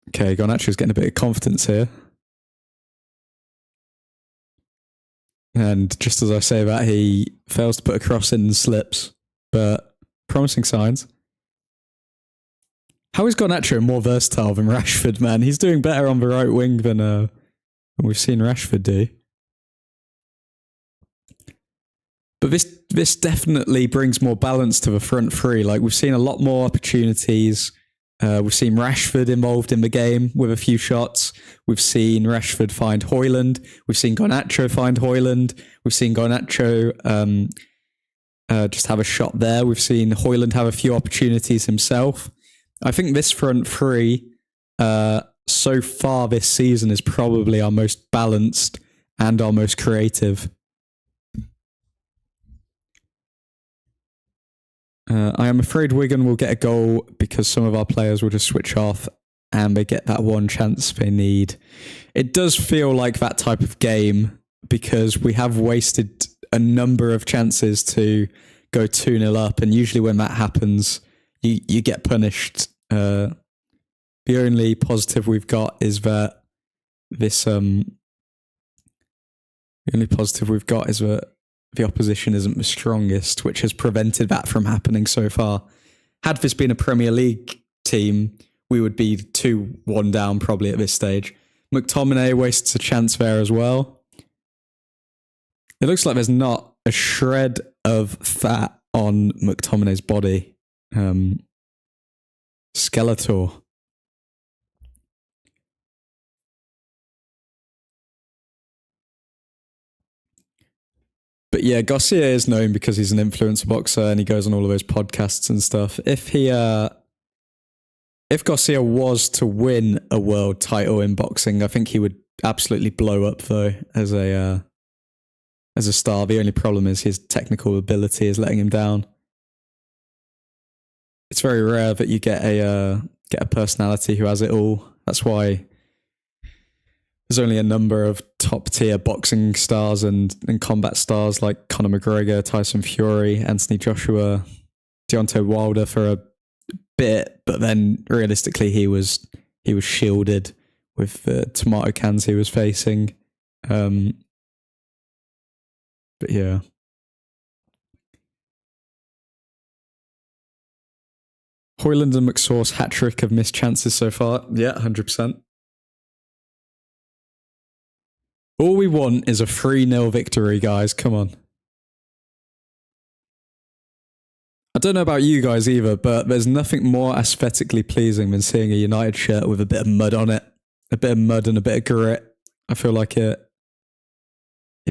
Okay, Garnacho's getting a bit of confidence here. And just as I say that, he fails to put a cross in and slips. But promising signs. How is Garnacho more versatile than Rashford, man? He's doing better on the right wing than we've seen Rashford do. But this definitely brings more balance to the front three. Like, we've seen a lot more opportunities. We've seen Rashford involved in the game with a few shots. We've seen Rashford find Højlund. We've seen Garnacho find Højlund. We've seen Garnacho just have a shot there. We've seen Højlund have a few opportunities himself. I think this front three so far this season is probably our most balanced and our most creative. I am afraid Wigan will get a goal because some of our players will just switch off and they get that one chance they need. It does feel like that type of game because we have wasted a number of chances to go 2-0 up, and usually when that happens, you get punished. The only positive we've got is that the opposition isn't the strongest, which has prevented that from happening so far. Had this been a Premier League team, we would be 2-1 down probably at this stage. McTominay wastes a chance there as well. It looks like there's not a shred of fat on McTominay's body. Skeletor. But yeah, Garcia is known because he's an influencer boxer and he goes on all of those podcasts and stuff. If Garcia was to win a world title in boxing, I think he would absolutely blow up though as a star. The only problem is his technical ability is letting him down. It's very rare that you get a personality who has it all. That's why there's only a number of top tier boxing stars and combat stars like Conor McGregor, Tyson Fury, Anthony Joshua, Deontay Wilder for a bit, but then realistically he was shielded with the tomato cans he was facing. But yeah. Højlund and McSauce hat-trick of missed chances so far. Yeah, 100%. All we want is a 3-0 victory, guys. Come on. I don't know about you guys either, but there's nothing more aesthetically pleasing than seeing a United shirt with a bit of mud on it. A bit of mud and a bit of grit. I feel like it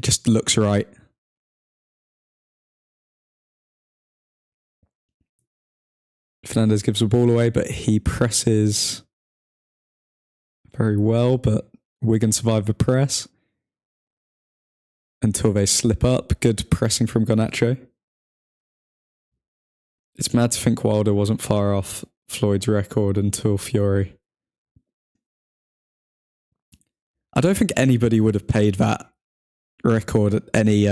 just looks right. Fernandes gives the ball away, but he presses very well, but Wigan survive the press until they slip up. Good pressing from Garnacho. It's mad to think Wilder wasn't far off Floyd's record until Fury. I don't think anybody would have paid that record at any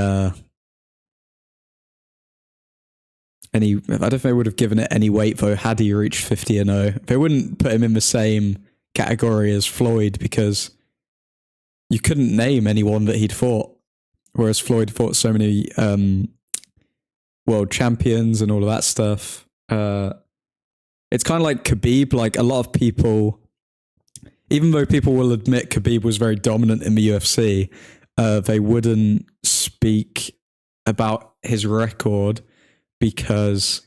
I don't think they would have given it any weight though had he reached 50-0. They wouldn't put him in the same category as Floyd because you couldn't name anyone that he'd fought, whereas Floyd fought so many world champions and all of that stuff. It's kind of like Khabib. Like, a lot of people, even though people will admit Khabib was very dominant in the UFC, they wouldn't speak about his record because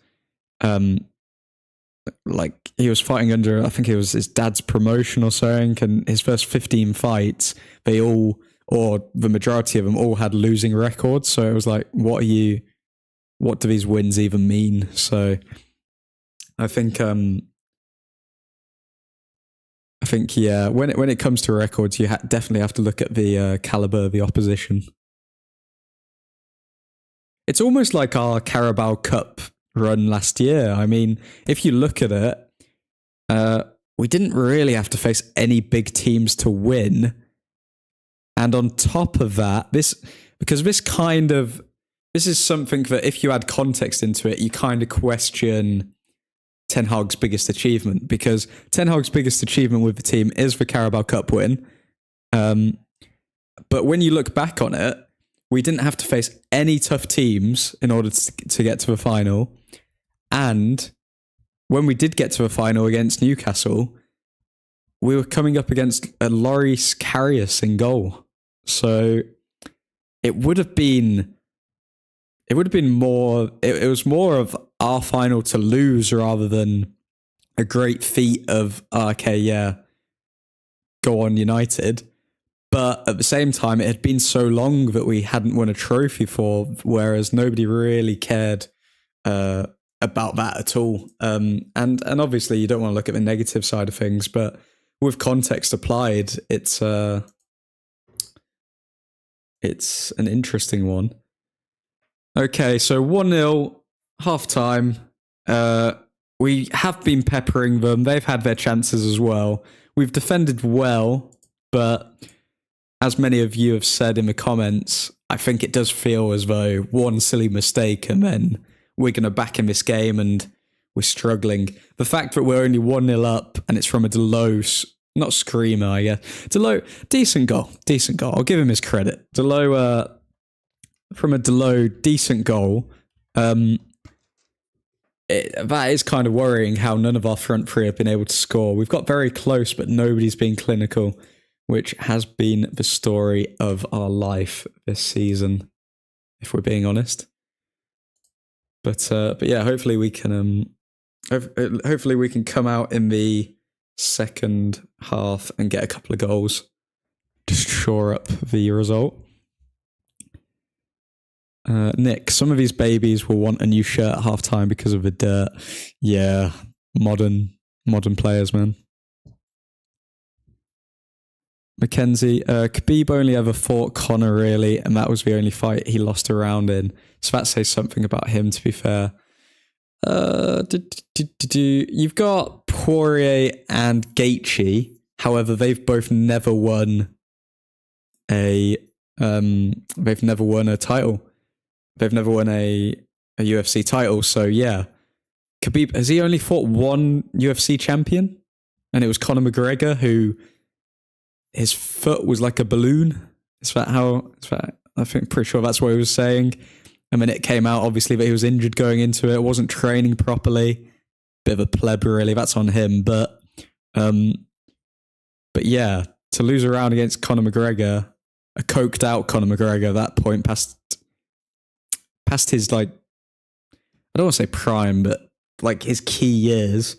like, he was fighting under, I think it was his dad's promotion or something, and his first 15 fights, they all, or the majority of them, all had losing records. So it was like, what do these wins even mean? So I think yeah, when it comes to records, you definitely have to look at the caliber of the opposition. It's almost like our Carabao Cup run last year. I mean, if you look at it, we didn't really have to face any big teams to win. And on top of that, this is something that if you add context into it, you kind of question Ten Hag's biggest achievement, because Ten Hag's biggest achievement with the team is the Carabao Cup win. But when you look back on it, we didn't have to face any tough teams in order to get to the final. And when we did get to a final against Newcastle, we were coming up against a Loris Karius in goal. So it would have been more, it was more of our final to lose rather than a great feat of, okay, yeah, go on United. But at the same time, it had been so long that we hadn't won a trophy for, whereas nobody really cared about that at all. And obviously you don't want to look at the negative side of things, but with context applied, it's an interesting one. Okay, so 1-0, half time. We have been peppering them. They've had their chances as well. We've defended well, but as many of you have said in the comments, I think it does feel as though one silly mistake and then we're going to back in this game and we're struggling. The fact that we're only 1-0 up and it's from a Delo, not screamer, I guess. Delo, decent goal. I'll give him his credit. Delo, from a Delo, decent goal. That is kind of worrying how none of our front three have been able to score. We've got very close, but nobody's been clinical, which has been the story of our life this season, if we're being honest. But yeah, hopefully we can come out in the second half and get a couple of goals, just shore up the result. Nick, some of these babies will want a new shirt at half time because of the dirt. Yeah, modern players, man. Mackenzie, Khabib only ever fought Conor, really, and that was the only fight he lost a round in. So that says something about him, to be fair. You've got Poirier and Gaethje. However, they've both never won a title. They've never won a UFC title. So yeah, Khabib, has he only fought one UFC champion? And it was Conor McGregor, who his foot was like a balloon. I think pretty sure that's what he was saying. And then it came out, obviously, that he was injured going into it. Wasn't training properly. Bit of a pleb, really. That's on him. But yeah, to lose a round against Conor McGregor, a coked out Conor McGregor at that point, past his, like, I don't want to say prime, but like his key years,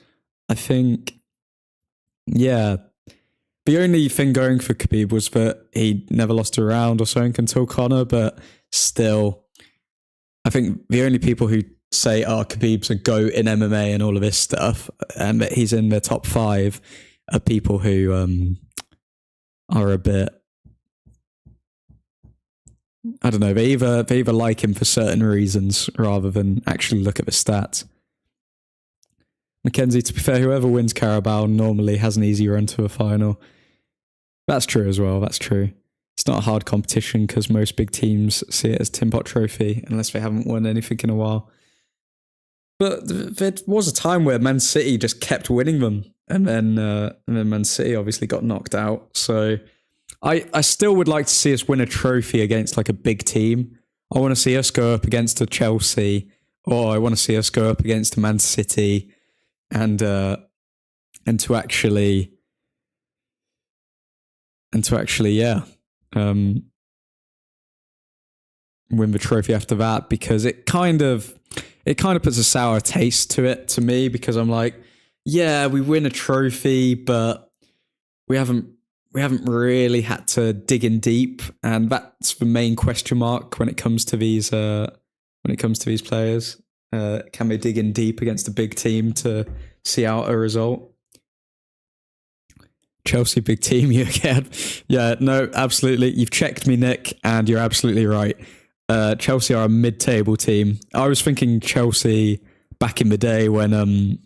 I think, yeah. The only thing going for Khabib was that he never lost a round or something until Conor, but still, I think the only people who say, Khabib's a GOAT in MMA and all of this stuff, and that he's in the top 5, are people who are a bit, I don't know, they either like him for certain reasons rather than actually look at the stats. Mackenzie, to be fair, whoever wins Carabao normally has an easy run to a final. That's true as well, that's true. It's not a hard competition because most big teams see it as Tin Pot Trophy unless they haven't won anything in a while. But there was a time where Man City just kept winning them, and then Man City obviously got knocked out. So I still would like to see us win a trophy against like a big team. I want to see us go up against a Chelsea, or I want to see us go up against a Man City, and to actually yeah, win the trophy after that, because it kind of puts a sour taste to it to me, because I'm like, yeah, we win a trophy, but we haven't really had to dig in deep, and that's the main question mark when it comes to these players. Can they dig in deep against a big team to see out a result? Chelsea big team, you again? Yeah, no, absolutely. You've checked me, Nick, and you're absolutely right. Chelsea are a mid-table team. I was thinking Chelsea back in the day when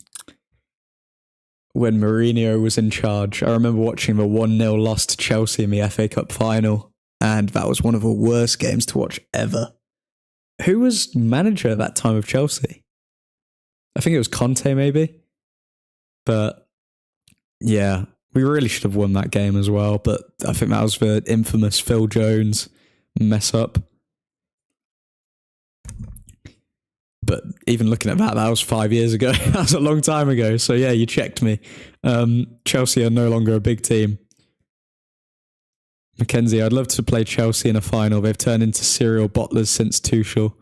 Mourinho was in charge. I remember watching the 1-0 loss to Chelsea in the FA Cup final, and that was one of the worst games to watch ever. Who was manager at that time of Chelsea? I think it was Conte, maybe. But yeah, we really should have won that game as well. But I think that was the infamous Phil Jones mess up. but even looking at that, that was 5 years ago. That was a long time ago. So yeah, you checked me. Chelsea are no longer a big team. Mackenzie, I'd love to play Chelsea in a final. They've turned into serial bottlers since Tuchel.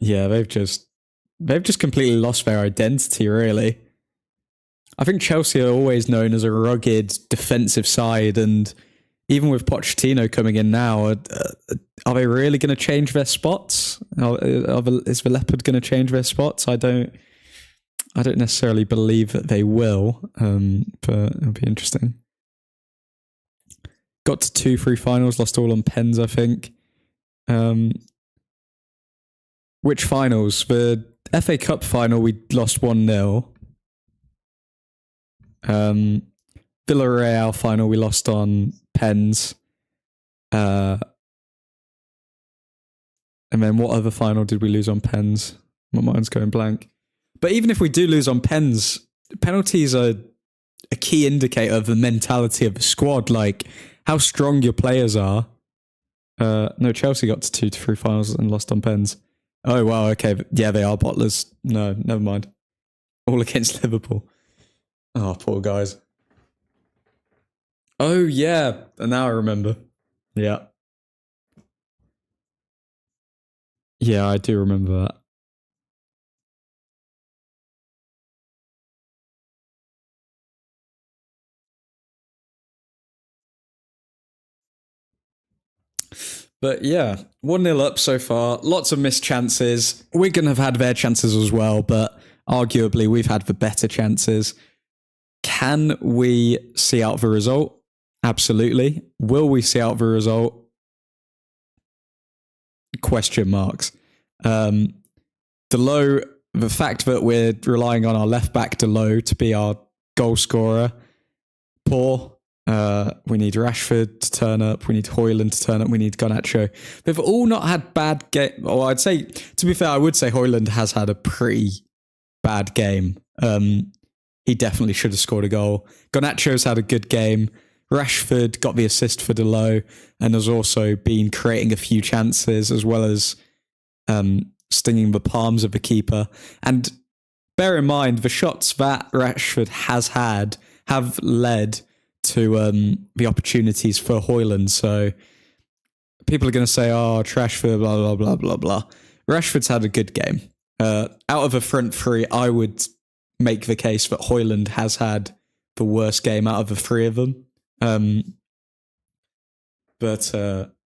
Yeah, they've just completely lost their identity, really. I think Chelsea are always known as a rugged defensive side, and even with Pochettino coming in now, are they really going to change their spots? Is the Leopard going to change their spots? I don't necessarily believe that they will, but it'll be interesting. Got to 2-3 finals, lost all on pens, I think. Which finals? The FA Cup final, we lost 1-0. Villarreal final, we lost on pens. And then what other final did we lose on pens? My mind's going blank. But even if we do lose on pens, penalties are a key indicator of the mentality of the squad, like how strong your players are. No, Chelsea got to 2-3 finals and lost on pens. Oh, wow, okay. Yeah, they are bottlers. No, never mind. All against Liverpool. Oh, poor guys. Oh, yeah. And now I remember. Yeah. Yeah, I do remember that. But yeah, 1-0 up so far. Lots of missed chances. Wigan have had their chances as well, but arguably we've had the better chances. Can we see out the result? Absolutely. Will we see out the result? Question marks. Delot, the fact that we're relying on our left back Delot to be our goal scorer, poor. We need Rashford to turn up. We need Højlund to turn up. We need Garnacho. They've all not had bad game. Well, I'd say, to be fair, I would say Højlund has had a pretty bad game. He definitely should have scored a goal. Garnacho's had a good game. Rashford got the assist for Delot and has also been creating a few chances as well as stinging the palms of the keeper. And bear in mind, the shots that Rashford has had have led to the opportunities for Højlund. So people are going to say, oh, Trashford, blah, blah, blah, blah, blah. Rashford's had a good game. Out of the front three, I would make the case that Højlund has had the worst game out of the three of them. But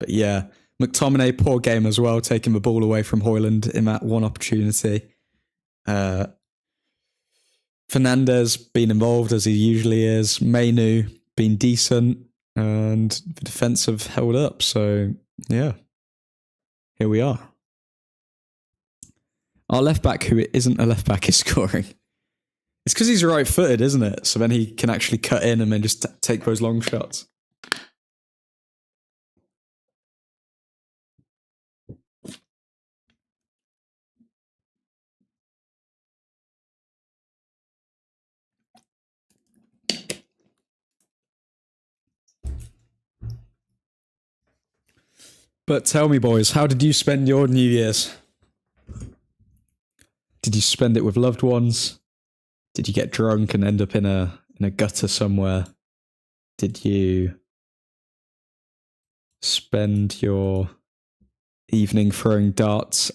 yeah, McTominay, poor game as well, taking the ball away from Højlund in that one opportunity. Fernandez been involved as he usually is. Mainu been decent, and the defense have held up. So yeah, here we are. Our left back, who isn't a left back, is scoring. It's because he's right-footed, isn't it? So then he can actually cut in and then just take those long shots. But tell me, boys, how did you spend your New Year's? Did you spend it with loved ones? Did you get drunk and end up in a gutter somewhere? Did you spend your evening throwing darts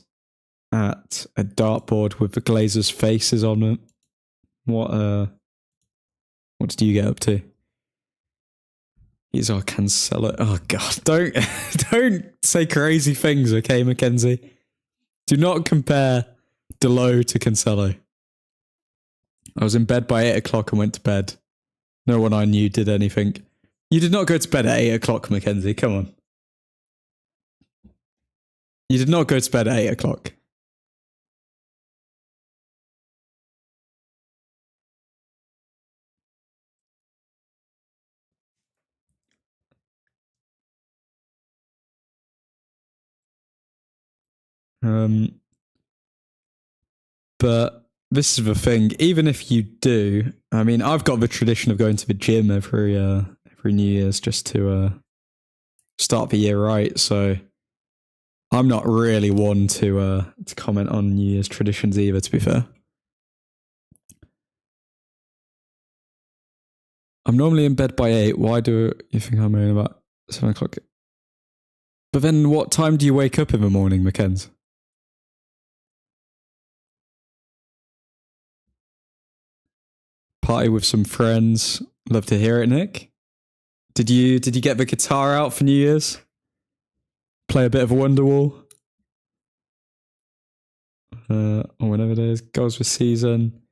at a dartboard with the Glazers' faces on them? What did you get up to? He's our Cancelo. Oh God! Don't say crazy things, okay, Mackenzie? Do not compare Delot to Cancelo. I was in bed by 8 o'clock and went to bed. No one I knew did anything. You did not go to bed at 8 o'clock, Mackenzie. Come on. You did not go to bed at 8 o'clock. But this is the thing. Even if you do, I mean, I've got the tradition of going to the gym every New Year's just to start the year right. So I'm not really one to comment on New Year's traditions either, to be fair. I'm normally in bed by 8. Why do you think I'm in about 7 o'clock? But then what time do you wake up in the morning, Mackenzie? Party with some friends. Love to hear it, Nick. Did you get the guitar out for New Year's? Play a bit of Wonderwall? Or whenever it is. Goals this season.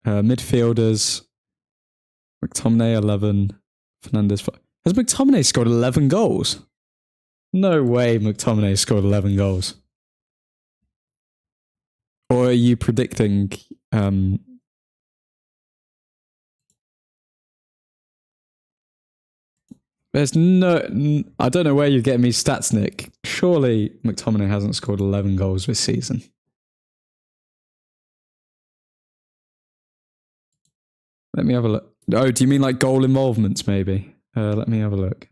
Midfielders. McTominay 11. Fernandez 5. Has McTominay scored 11 goals? No way McTominay scored 11 goals. Or are you predicting... There's no... I don't know where you're getting me stats, Nick. Surely McTominay hasn't scored 11 goals this season. Let me have a look. Oh, do you mean like goal involvements, maybe? Let me have a look.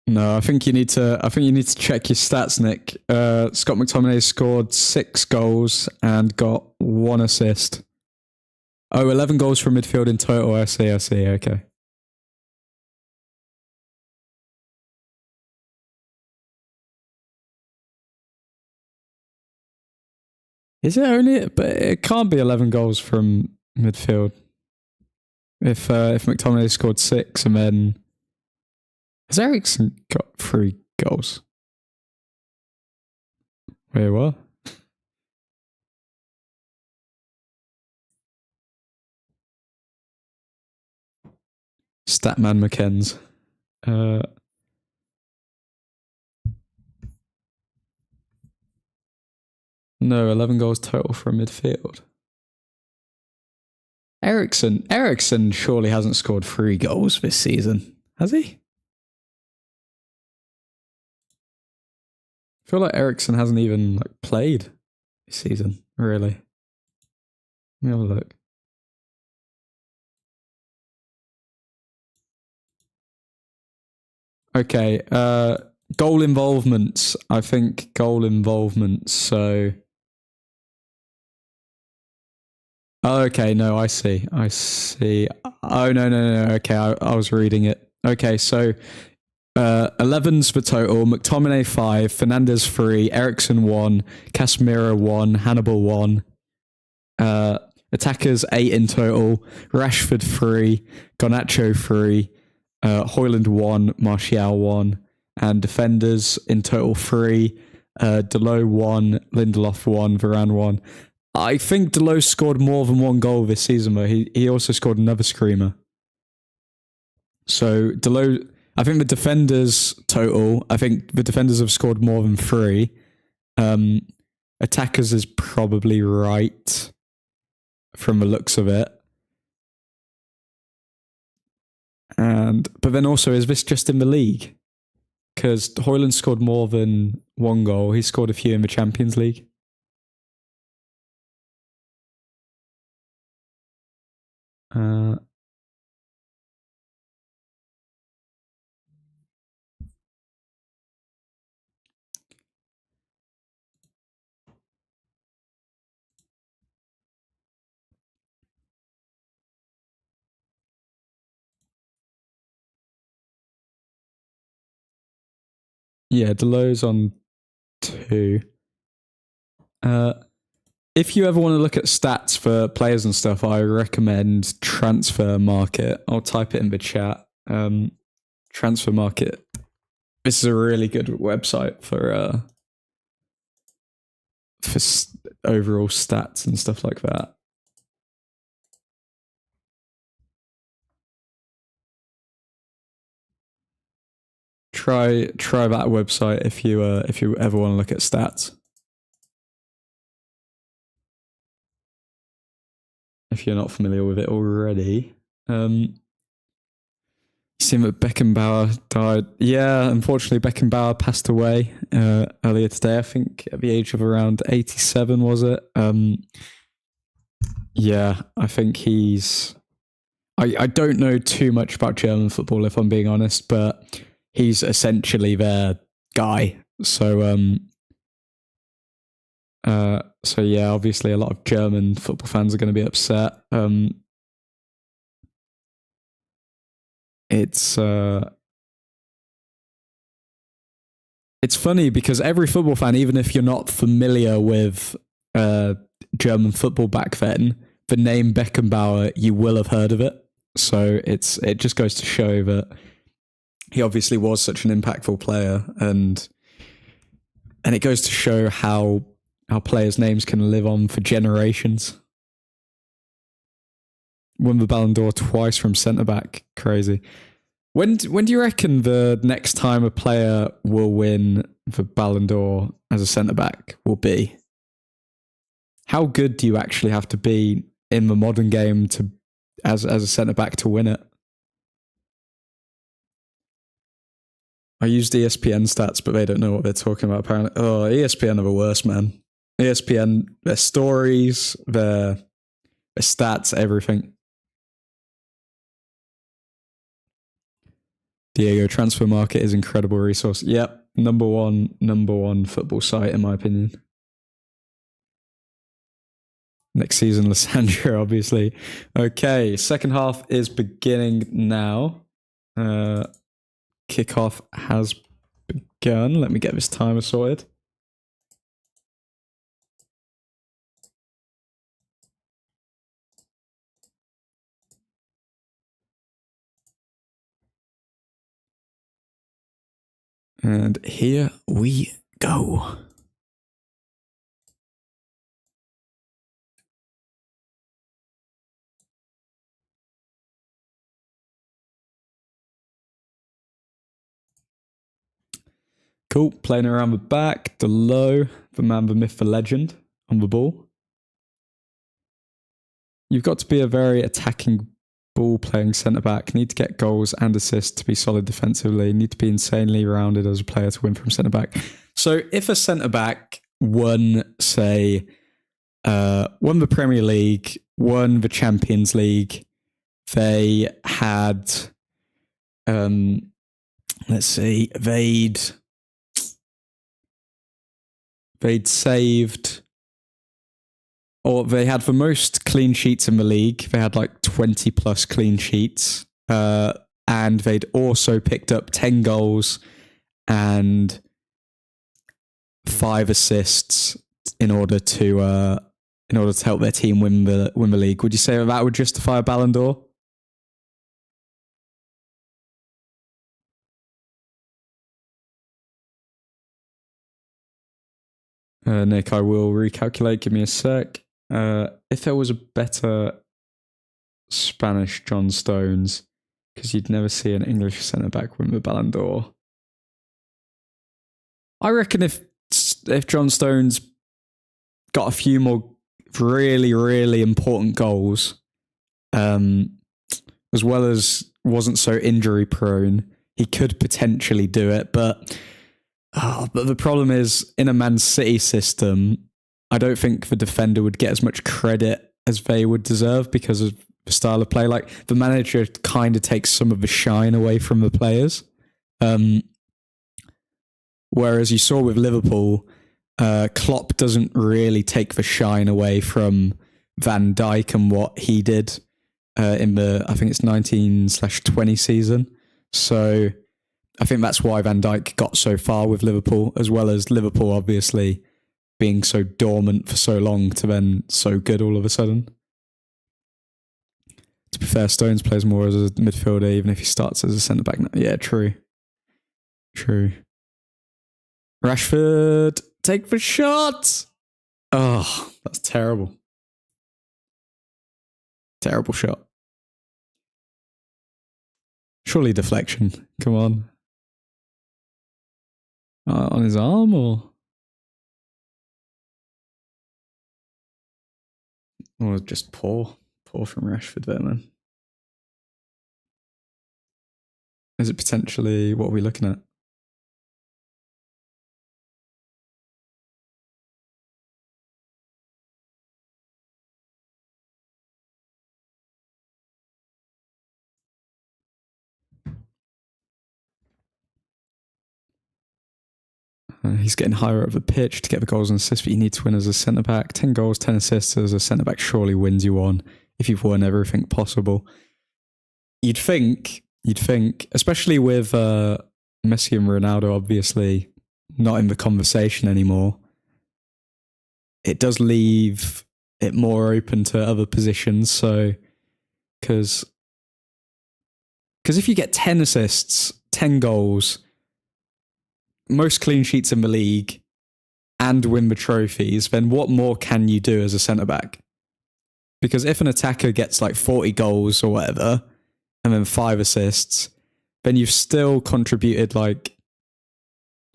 No, I think you need to check your stats, Nick. Scott McTominay scored 6 goals and got 1 assist. Oh, 11 goals from midfield in total. I see, okay. Is it only? But it can't be 11 goals from midfield. If McTominay scored 6 and then... Has Eriksen got 3 goals? Wait, what? Statman McKenz. No, 11 goals total from midfield. Eriksen surely hasn't scored 3 goals this season, has he? I feel like Eriksen hasn't even played this season, really. Let me have a look. Okay, goal involvements. I think goal involvements, so... Oh, okay, no, I see. Oh, no. Okay, I was reading it. Okay, so 11's the total. McTominay 5, Fernandez 3, Eriksen 1, Casemiro 1, Hannibal 1. Attackers 8 in total. Rashford 3, Garnacho 3, Højlund 1, Martial 1, and defenders in total 3. Dalot 1, Lindelof 1, Varane 1. I think Dalot scored more than 1 goal this season, though. He also scored another screamer. So Dalot, I think the defenders total, I think the defenders have scored more than 3. Attackers is probably right from the looks of it. But then also, is this just in the league? Because Højlund scored more than 1 goal. He scored a few in the Champions League. Yeah, Delot's on 2. If you ever want to look at stats for players and stuff, I recommend Transfer Market. I'll type it in the chat. Transfer Market. This is a really good website for overall stats and stuff like that. Try that website if you ever want to look at stats. If you're not familiar with it already. You seen that Beckenbauer died? Yeah, unfortunately Beckenbauer passed away earlier today, I think at the age of around 87, was it? Yeah, I think I don't know too much about German football, if I'm being honest, but he's essentially their guy. So yeah, obviously a lot of German football fans are going to be upset. It's funny because every football fan, even if you're not familiar with German football back then, the name Beckenbauer, you will have heard of it. So it just goes to show that he obviously was such an impactful player, and it goes to show how players' names can live on for generations. Won the Ballon d'Or twice from centre back, crazy. When do you reckon the next time a player will win the Ballon d'Or as a centre back will be? How good do you actually have to be in the modern game to as a centre back to win it? I used ESPN stats, but they don't know what they're talking about, apparently. Oh, ESPN are the worst, man. ESPN, their stories, their stats, everything. Diego, transfer market is incredible resource. Yep, number one football site, in my opinion. Next season, Lissandra, obviously. Okay, second half is beginning now. Kickoff has begun. Let me get this timer sorted. And here we go. Cool. Playing around the back, the low, the man, the myth, the legend on the ball. You've got to be a very attacking ball playing centre back. Need to get goals and assists to be solid defensively. Need to be insanely rounded as a player to win from centre back. So if a centre back won, say, won the Premier League, won the Champions League, they had, let's see, they'd saved, or they had the most clean sheets in the league. They had like 20 plus clean sheets. And they'd also picked up 10 goals and 5 assists in order to help their team win the league. Would you say that would justify a Ballon d'Or? Nick, I will recalculate. Give me a sec. If there was a better Spanish John Stones, because you'd never see an English centre back win the Ballon d'Or. I reckon if John Stones got a few more really, really important goals, as well as wasn't so injury prone, he could potentially do it. But the problem is, in a Man City system, I don't think the defender would get as much credit as they would deserve because of the style of play. Like, the manager kind of takes some of the shine away from the players. Whereas you saw with Liverpool, Klopp doesn't really take the shine away from Van Dijk and what he did in the, I think it's 19/20 season. So I think that's why Van Dijk got so far with Liverpool, as well as Liverpool obviously being so dormant for so long to then so good all of a sudden. To be fair, Stones plays more as a midfielder, even if he starts as a centre-back. Yeah, true. Rashford, take the shot! Oh, that's terrible. Terrible shot. Surely deflection. Come on. On his arm, or just poor from Rashford there, man. Is it potentially, what are we looking at? He's getting higher up the pitch to get the goals and assists that you need to win as a centre-back. 10 goals, 10 assists as a centre-back surely wins you on if you've won everything possible. You'd think, especially with Messi and Ronaldo obviously not in the conversation anymore, it does leave it more open to other positions. So, because if you get 10 assists, 10 goals, most clean sheets in the league, and win the trophies, then what more can you do as a centre-back? Because if an attacker gets like 40 goals or whatever, and then 5 assists, then you've still contributed like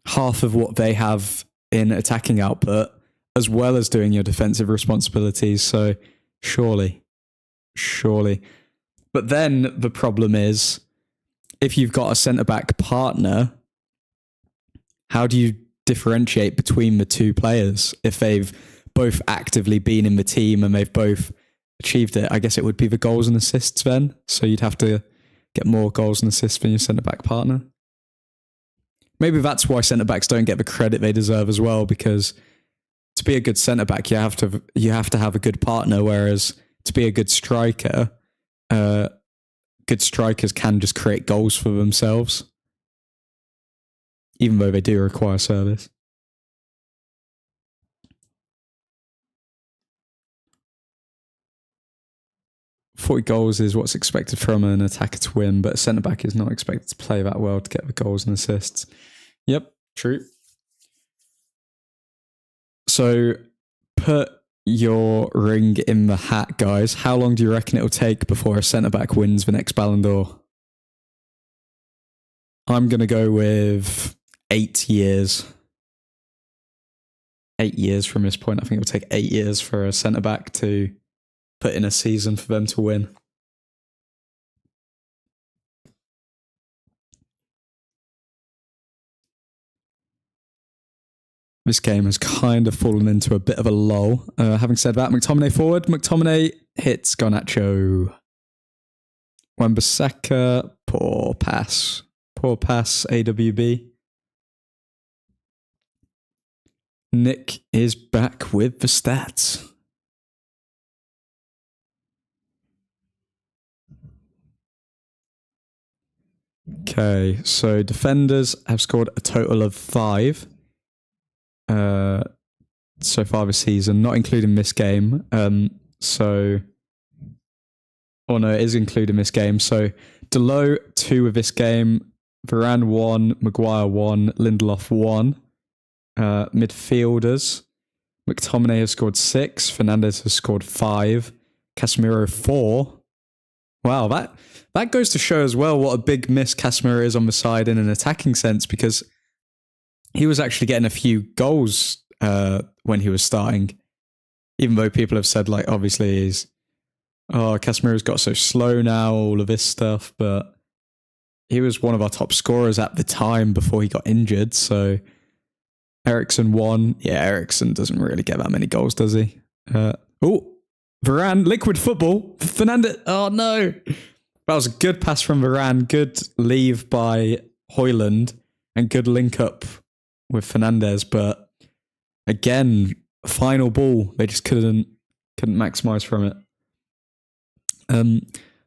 half of what they have in attacking output, as well as doing your defensive responsibilities. So surely. But then the problem is, if you've got a centre-back partner, how do you differentiate between the two players if they've both actively been in the team and they've both achieved it? I guess it would be the goals and assists then. So you'd have to get more goals and assists than your centre-back partner. Maybe that's why centre-backs don't get the credit they deserve as well, because to be a good centre-back, you have to have a good partner, whereas to be a good striker, good strikers can just create goals for themselves, even though they do require service. .40 goals is what's expected from an attacker to win, but a centre-back is not expected to play that well to get the goals and assists. Yep, true. So put your ring in the hat, guys. How long do you reckon it'll take before a centre-back wins the next Ballon d'Or? I'm going to go with 8 years. 8 years from this point. I think it'll take 8 years for a centre-back to put in a season for them to win. This game has kind of fallen into a bit of a lull. Having said that, McTominay forward. McTominay hits Garnacho. Wan-Bissaka, poor pass. Poor pass, AWB. Nick is back with the stats. Okay, so defenders have scored a total of 5 so far this season, not including this game. It is including this game. So Delo 2 with this game, Varane 1, Maguire 1, Lindelof 1. Midfielders, McTominay has scored 6, Fernandes has scored 5, Casemiro 4. Wow, that goes to show as well what a big miss Casemiro is on the side in an attacking sense, because he was actually getting a few goals when he was starting, even though people have said, like, obviously Casemiro's got so slow now, all of this stuff, but he was one of our top scorers at the time before he got injured. So Eriksen 1. Yeah, Eriksen doesn't really get that many goals, does he? Varane, liquid football. Fernandes. Oh, no. That was a good pass from Varane. Good leave by Højlund. And good link up with Fernandes. But again, final ball. They just couldn't maximise from it.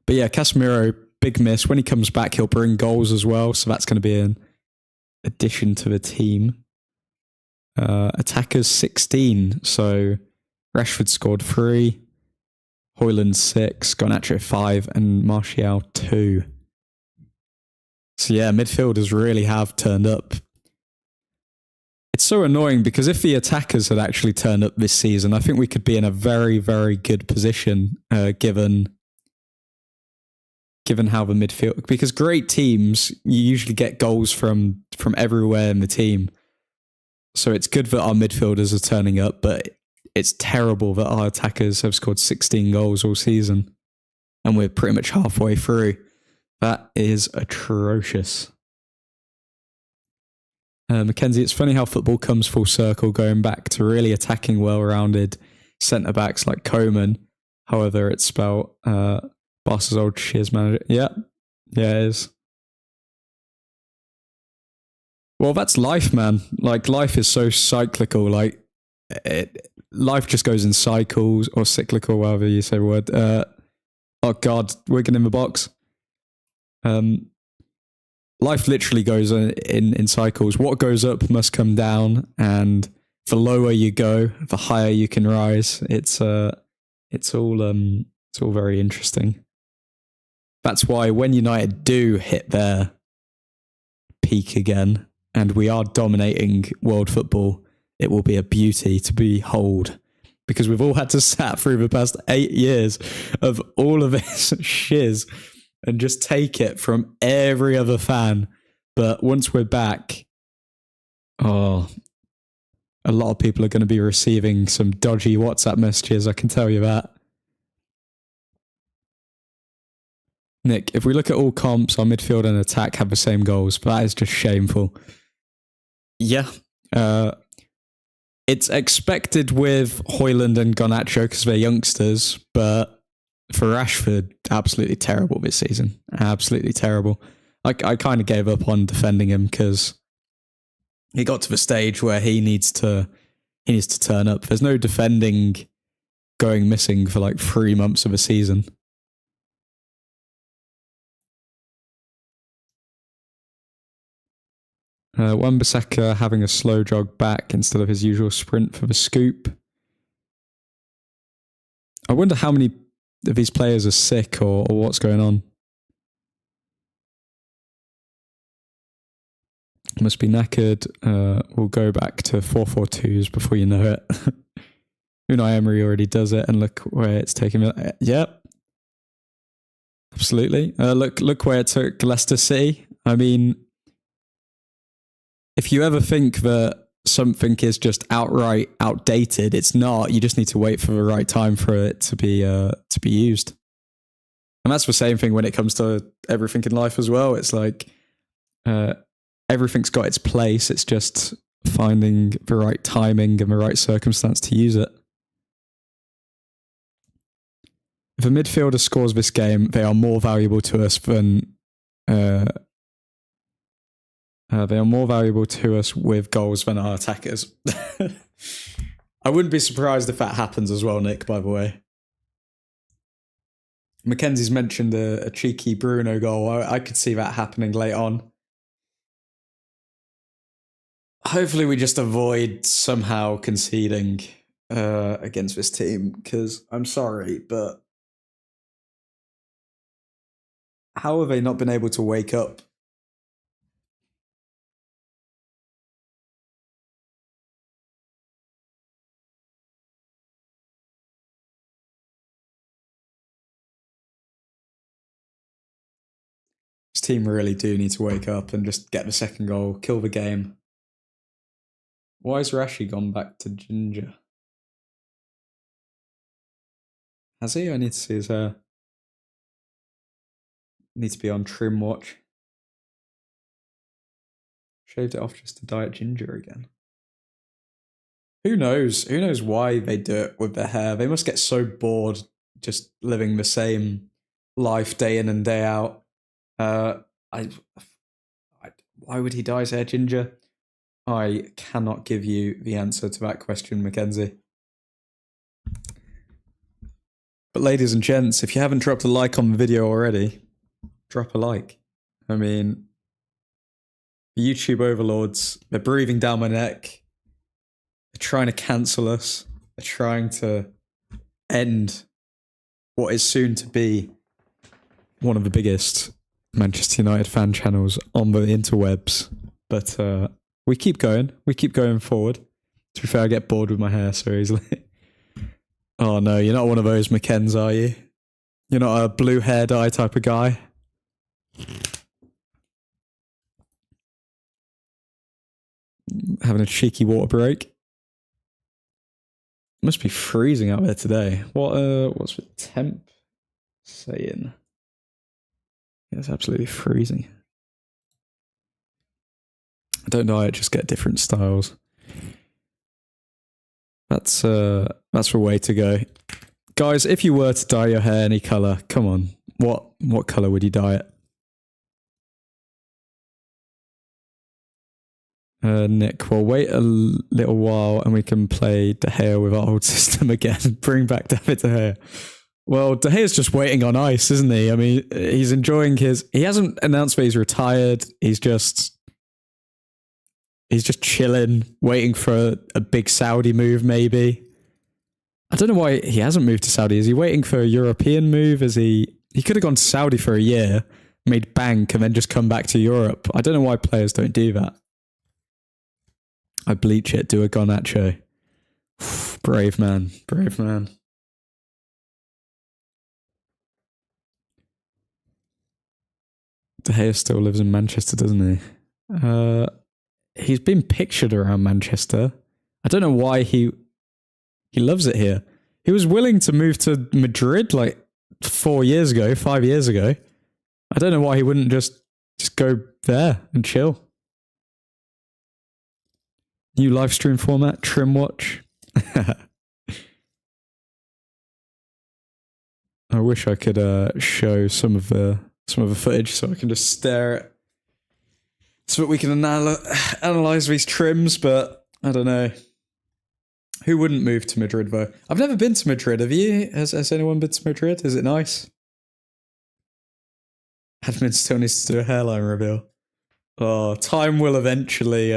But yeah, Casemiro, big miss. When he comes back, he'll bring goals as well. So that's going to be an addition to the team. Attackers 16. So Rashford scored 3. Højlund 6, Garnacho 5, and Martial 2. So yeah, midfielders really have turned up. It's so annoying because if the attackers had actually turned up this season, I think we could be in a very, very good position, given how the midfield... Because great teams, you usually get goals from everywhere in the team. So it's good that our midfielders are turning up, but it's terrible that our attackers have scored 16 goals all season. And we're pretty much halfway through. That is atrocious. Mackenzie, it's funny how football comes full circle, going back to really attacking well-rounded centre-backs like Koeman. However, it's spelled Barca's old Shiz manager. Yeah, it is. Well, that's life, man. Like, life is so cyclical. Like, life just goes in cycles, or cyclical, however you say the word. Oh God, Wigan in the box. Life literally goes in cycles. What goes up must come down, and the lower you go, the higher you can rise. It's all very interesting. That's why when United do hit their peak again, and we are dominating world football, it will be a beauty to behold. Because we've all had to sat through the past 8 years of all of this shiz and just take it from every other fan. But once we're back, a lot of people are going to be receiving some dodgy WhatsApp messages, I can tell you that. Nick, if we look at all comps, our midfield and attack have the same goals, but that is just shameful. Yeah. It's expected with Højlund and Garnacho because they're youngsters, but for Rashford, absolutely terrible this season. Absolutely terrible. I kind of gave up on defending him because he got to the stage where he needs to turn up. There's no defending going missing for like 3 months of a season. Wan-Bissaka having a slow jog back instead of his usual sprint for the scoop. I wonder how many of these players are sick or what's going on. Must be knackered. We'll go back to 4-4-2s before you know it. Unai Emery already does it, and look where it's taken me. Yep. Absolutely. Look where it took Leicester City. I mean, if you ever think that something is just outright outdated, it's not. You just need to wait for the right time for it to be used. And that's the same thing when it comes to everything in life as well. It's like everything's got its place. It's just finding the right timing and the right circumstance to use it. If a midfielder scores this game, they are more valuable to us than they are more valuable to us with goals than our attackers. I wouldn't be surprised if that happens as well, Nick, by the way. Mackenzie's mentioned a cheeky Bruno goal. I could see that happening late on. Hopefully we just avoid somehow conceding against this team, because I'm sorry, but how have they not been able to wake up? This team really do need to wake up and just get the second goal, kill the game. Why has Rashi gone back to Ginger? Has he? I need to see his hair. Need to be on trim watch. Shaved it off just to dye it ginger again. Who knows? Who knows why they do it with their hair? They must get so bored just living the same life day in and day out. Why would he dye his hair ginger? I cannot give you the answer to that question, Mackenzie. But ladies and gents, if you haven't dropped a like on the video already, drop a like. I mean, the YouTube overlords, they're breathing down my neck. They're trying to cancel us. They're trying to end what is soon to be one of the biggest Manchester United fan channels on the interwebs. But we keep going. We keep going forward. To be fair, I get bored with my hair so easily. Oh no, you're not one of those McKens, are you? You're not a blue hair dye type of guy? Having a cheeky water break. It must be freezing out there today. What's the temp saying? Yeah, it's absolutely freezing. I don't know, I just get different styles. That's the way to go. Guys, if you were to dye your hair any colour, come on. What colour would you dye it? Nick, we'll wait a little while and we can play De Gea with our old system again. Bring back David De Gea. Well, De Gea's just waiting on ice, isn't he? I mean, he's enjoying his... He hasn't announced that he's retired. He's just chilling, waiting for a big Saudi move, maybe. I don't know why he hasn't moved to Saudi. Is he waiting for a European move? He could have gone to Saudi for a year, made bank, and then just come back to Europe. I don't know why players don't do that. I bleach it, do a Garnacho. Brave man, brave man. De Gea still lives in Manchester, doesn't he? He's been pictured around Manchester. I don't know why he loves it here. He was willing to move to Madrid like 5 years ago. I don't know why he wouldn't just go there and chill. New live stream format, Trim Watch. I wish I could show some of the footage so I can just stare at, so that we can analyze these trims, but I don't know. Who wouldn't move to Madrid though? I've never been to Madrid. Have you? Has anyone been to Madrid? Is it nice? Admin still needs to do a hairline reveal. Oh, time will eventually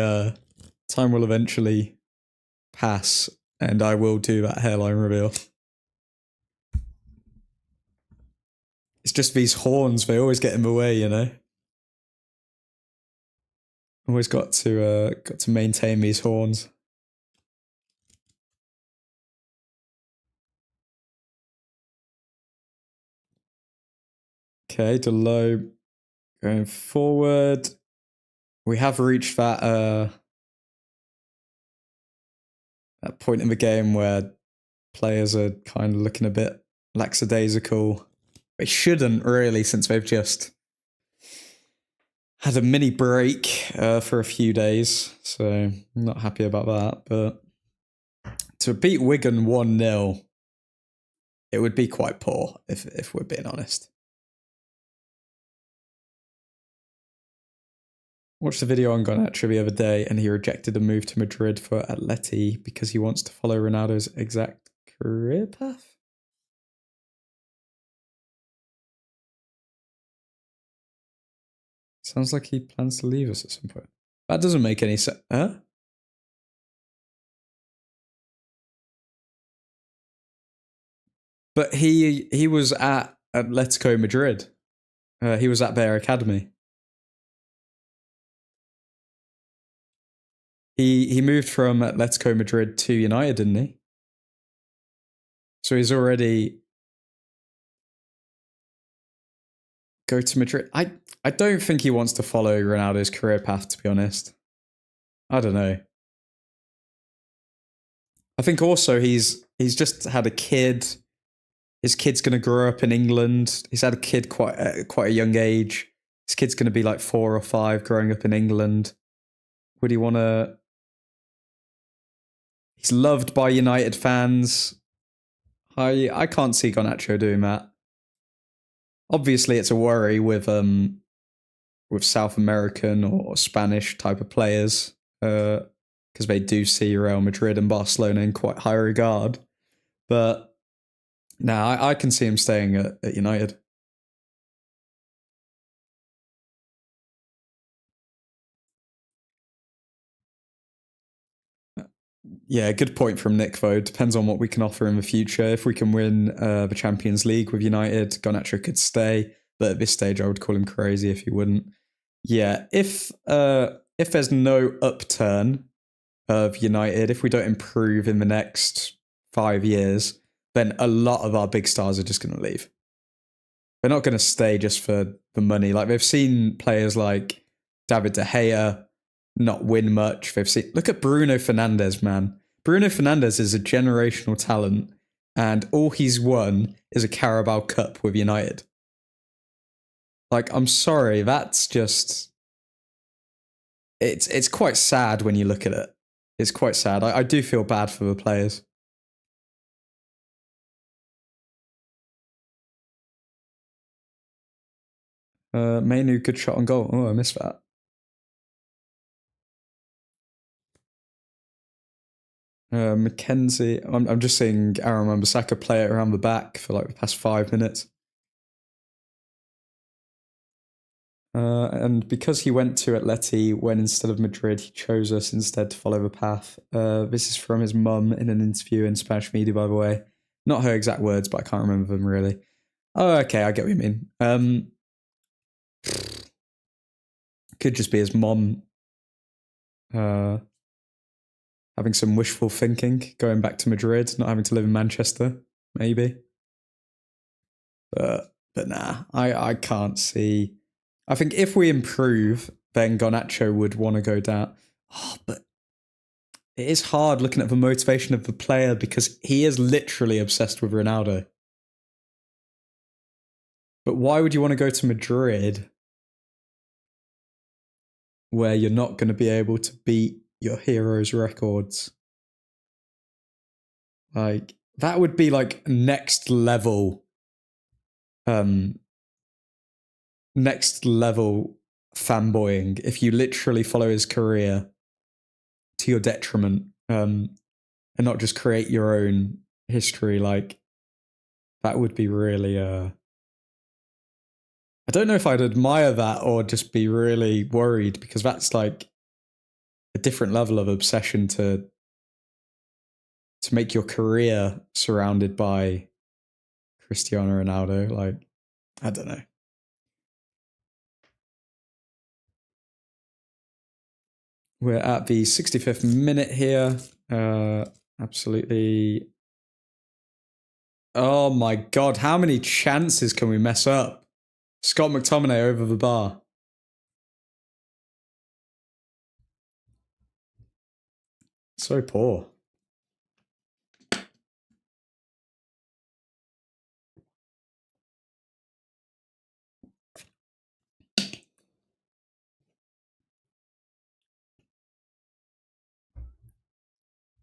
pass, and I will do that hairline reveal. It's just these horns, they always get in the way, you know? Always got to maintain these horns. Okay, Delo going forward. We have reached that point in the game where players are kind of looking a bit lackadaisical. They shouldn't really, since they've just had a mini break for a few days. So I'm not happy about that. But to beat Wigan 1-0, it would be quite poor, if we're being honest. Watched the video on Garnacho the other day, and he rejected a move to Madrid for Atleti because he wants to follow Ronaldo's exact career path. Sounds like he plans to leave us at some point. That doesn't make any sense. Huh? But he was at Atletico Madrid. He was at their academy. He moved from Atletico Madrid to United, didn't he? So he's already go to Madrid. I don't think he wants to follow Ronaldo's career path, to be honest. I don't know. I think also he's just had a kid. His kid's going to grow up in England. He's had a kid quite a young age. His kid's going to be like 4 or 5 growing up in England. Would he want to... He's loved by United fans. I can't see Garnacho doing that. Obviously, it's a worry with South American or Spanish type of players because they do see Real Madrid and Barcelona in quite high regard. But no, I can see him staying at United. Yeah, good point from Nick, though. Depends on what we can offer in the future. If we can win the Champions League with United, Garnacho could stay. But at this stage, I would call him crazy if he wouldn't. Yeah, if there's no upturn of United, if we don't improve in the next 5 years, then a lot of our big stars are just going to leave. They're not going to stay just for the money. Like, they've seen players like David De Gea not win much. Look at Bruno Fernandes, man. Bruno Fernandes is a generational talent, and all he's won is a Carabao Cup with United. Like, I'm sorry, that's just... It's quite sad when you look at it. It's quite sad. I do feel bad for the players. Mainu, good shot on goal. Oh, I missed that. Mackenzie. I'm just seeing Aaron Wan-Bissaka play it around the back for like the past 5 minutes. And because he went to Atleti when instead of Madrid, he chose us instead to follow the path. This is from his mum in an interview in Spanish media, by the way. Not her exact words, but I can't remember them really. Oh, okay, I get what you mean. Could just be his mom having some wishful thinking, going back to Madrid, not having to live in Manchester, maybe. But nah, I can't see. I think if we improve, then Garnacho would want to go down. Oh, but it is hard looking at the motivation of the player because he is literally obsessed with Ronaldo. But why would you want to go to Madrid where you're not going to be able to beat your heroes' records? Like, that would be like next level fanboying if you literally follow his career to your detriment and not just create your own history. Like, that would be really I don't know if I'd admire that or just be really worried, because that's like a different level of obsession to make your career surrounded by Cristiano Ronaldo. Like, I don't know. We're at the 65th minute here. Absolutely. Oh my God, how many chances can we mess up? Scott McTominay over the bar. So poor.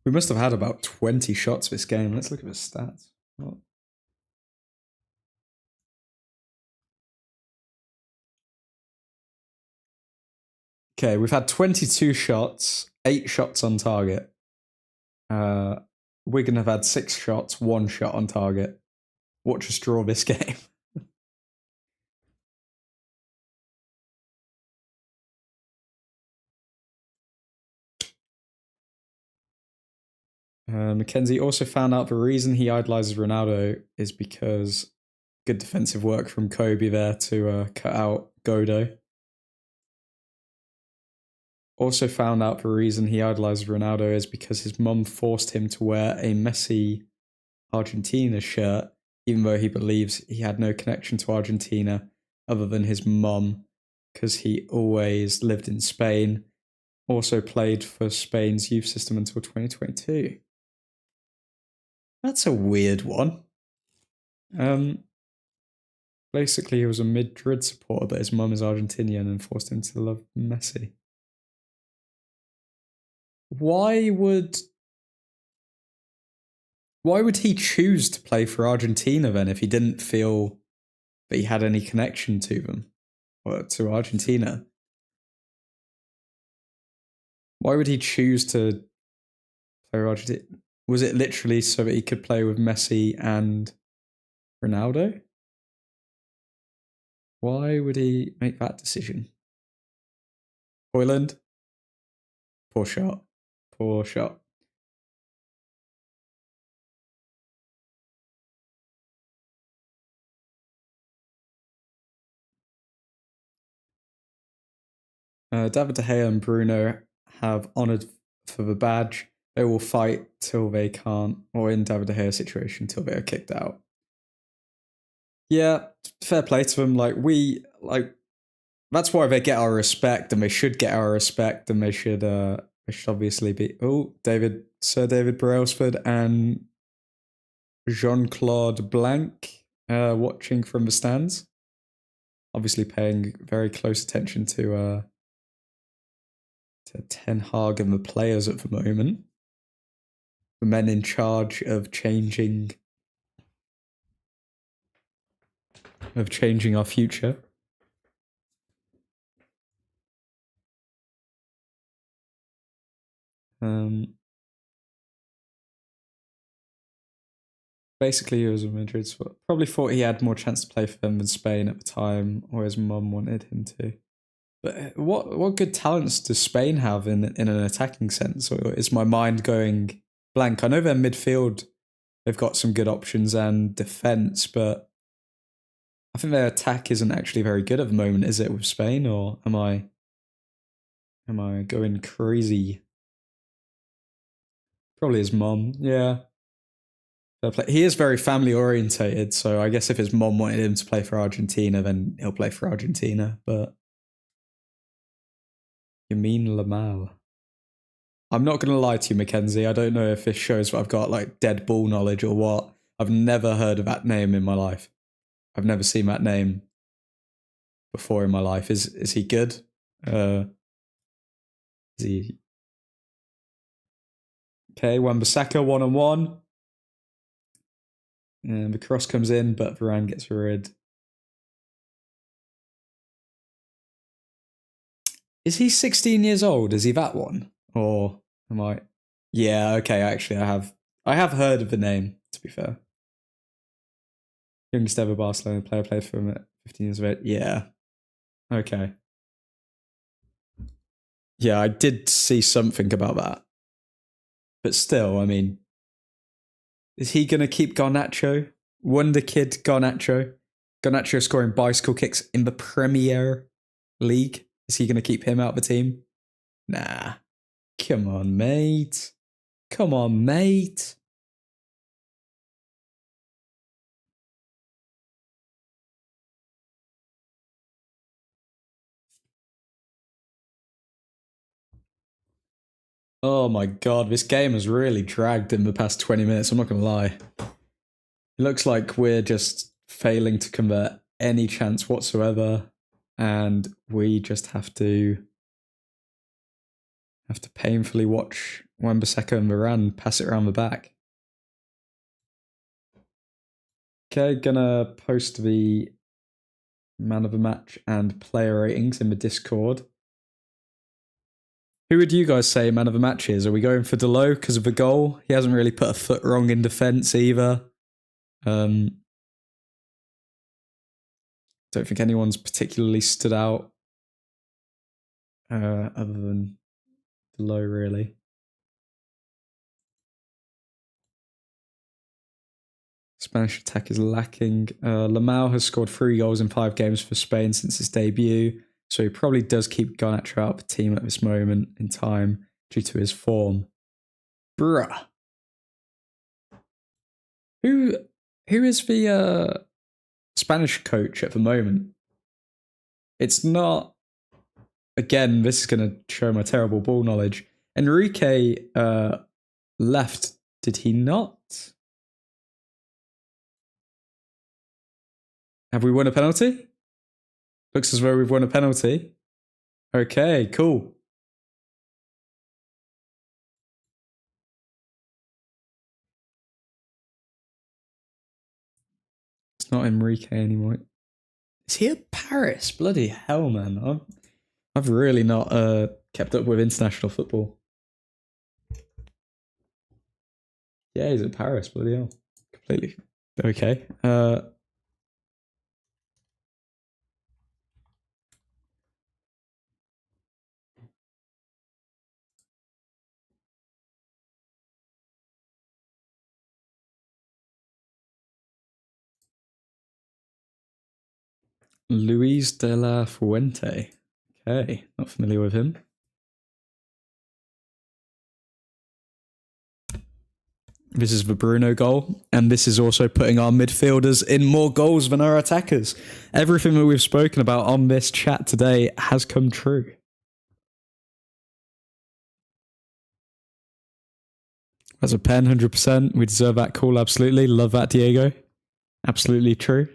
We must have had about 20 shots this game. Let's look at the stats. Oh. Okay, we've had 22 shots, 8 shots on target. Wigan have had 6 shots, 1 shot on target. Watch us draw this game. Mackenzie also found out the reason he idolizes Ronaldo is because good defensive work from Kobe there to cut out Godo. Also found out the reason he idolizes Ronaldo is because his mum forced him to wear a Messi Argentina shirt, even though he believes he had no connection to Argentina other than his mum, because he always lived in Spain. Also played for Spain's youth system until 2022. That's a weird one. Basically, he was a Madrid supporter, but his mum is Argentinian and forced him to love Messi. Why would he choose to play for Argentina then if he didn't feel that he had any connection to them or to Argentina? Why would he choose to play for Argentina? Was it literally so that he could play with Messi and Ronaldo? Why would he make that decision? Hoyland? Poor shot. Poor shot. David De Gea and Bruno have honoured for the badge. They will fight till they can't, or in David De Gea's situation, till they are kicked out. Yeah, fair play to them. That's why they get our respect, and they should get our respect, and they should obviously be. Oh, Sir David Brailsford and Jean-Claude Blanc watching from the stands. Obviously paying very close attention to Ten Hag and the players at the moment. The men in charge of changing our future. Basically, he was a Madrid sport. Probably thought he had more chance to play for them than Spain at the time, or his mum wanted him to. But what good talents does Spain have in an attacking sense? Or is my mind going blank? I know their midfield, they've got some good options and defence, but I think their attack isn't actually very good at the moment, is it, with Spain? Or am I going crazy? Probably his mum, yeah. He is very family orientated, so I guess if his mom wanted him to play for Argentina, then he'll play for Argentina. But Yamin Lamal. I'm not going to lie to you, Mackenzie. I don't know if this shows that I've got like dead ball knowledge or what. I've never heard of that name in my life. I've never seen that name before in my life. Is he good? Is he okay? Wan-Bissaka 1-on-1. And the cross comes in, but Varane gets rid. Is he 16 years old? Is he that one? Or am I? Yeah, okay, actually I have heard of the name, to be fair. Youngest ever Barcelona player played for him at 15 years of age. Yeah. Okay. Yeah, I did see something about that. But still, I mean, is he going to keep Garnacho? Wonder Kid Garnacho? Garnacho scoring bicycle kicks in the Premier League? Is he going to keep him out of the team? Nah. Come on, mate. Come on, mate. Oh my god, this game has really dragged in the past 20 minutes, I'm not going to lie. It looks like we're just failing to convert any chance whatsoever, and we just have to painfully watch Wan-Bissaka and Varane pass it around the back. Okay, gonna post the man of the match and player ratings in the Discord. Who would you guys say man of the match is? Are we going for Delo because of the goal? He hasn't really put a foot wrong in defence either. Don't think anyone's particularly stood out other than Delo, really. Spanish attack is lacking. Lamau has scored 3 goals in 5 games for Spain since his debut, so he probably does keep Garnacho out of the team at this moment in time due to his form. Bruh. Who is the Spanish coach at the moment? It's not... Again, this is going to show my terrible ball knowledge. Enrique left, did he not? Have we won a penalty? Looks as though we've won a penalty. Okay, cool. It's not Enrique anymore. Is he at Paris? Bloody hell, man. I've really not kept up with international football. Yeah, he's at Paris. Bloody hell. Completely. Okay. Luis de la Fuente. Okay, not familiar with him. This is the Bruno goal, and this is also putting our midfielders in more goals than our attackers. Everything that we've spoken about on this chat today has come true. That's a pen, 100%. We deserve that call, absolutely. Love that, Diego. Absolutely true.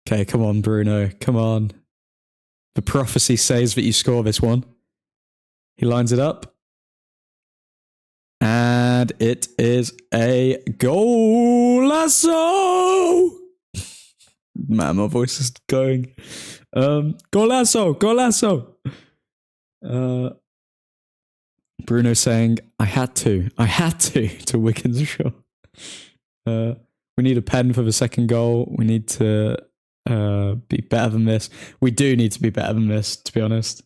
Okay, come on, Bruno. Come on. The prophecy says that you score this one. He lines it up. And it is a golazo! Man, my voice is going. Golazo! Bruno saying, I had to Wigan's shot. We need a pen for the second goal. We need to be better than this. We do need to be better than this, to be honest.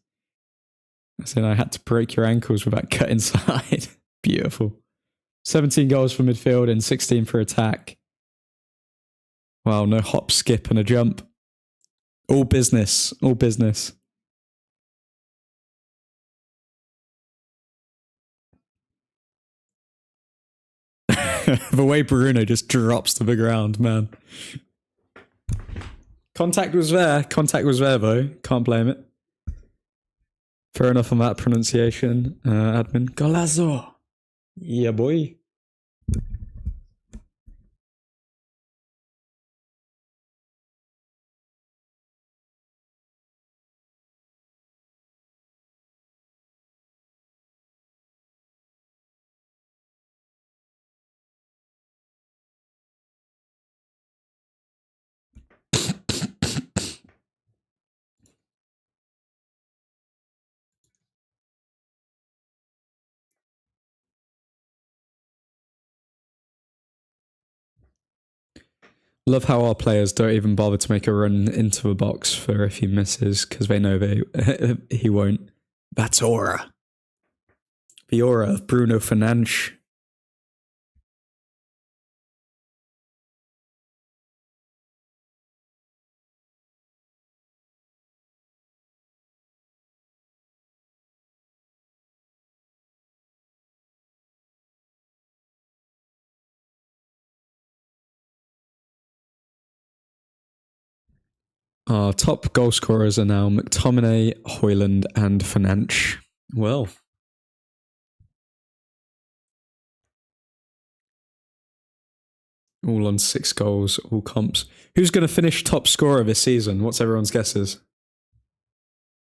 I said I had to break your ankles with that cut inside. Beautiful. 17 goals for midfield and 16 for attack. Wow, no hop, skip and a jump. All business. All business. The way Bruno just drops to the ground, man. Contact was there. Contact was there, though. Can't blame it. Fair enough on that pronunciation. Admin. Golazo. Yeah, boy. Love how our players don't even bother to make a run into the box for if he misses, because they know he won't. That's aura. The aura of Bruno Fernandes. Our top goal scorers are now McTominay, Højlund, and Fernandes. Well, all on 6 goals, all comps. Who's going to finish top scorer this season? What's everyone's guesses?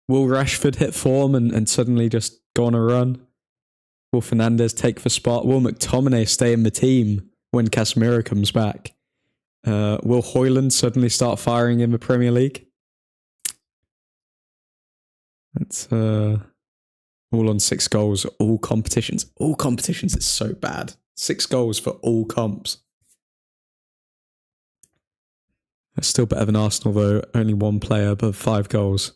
Will Rashford hit form and suddenly just go on a run? Will Fernandes take the spot? Will McTominay stay in the team when Casemiro comes back? Will Højlund suddenly start firing in the Premier League? It's all on 6 goals, all competitions. All competitions is so bad. 6 goals for all comps. That's still better than Arsenal, though. Only 1 player above 5 goals.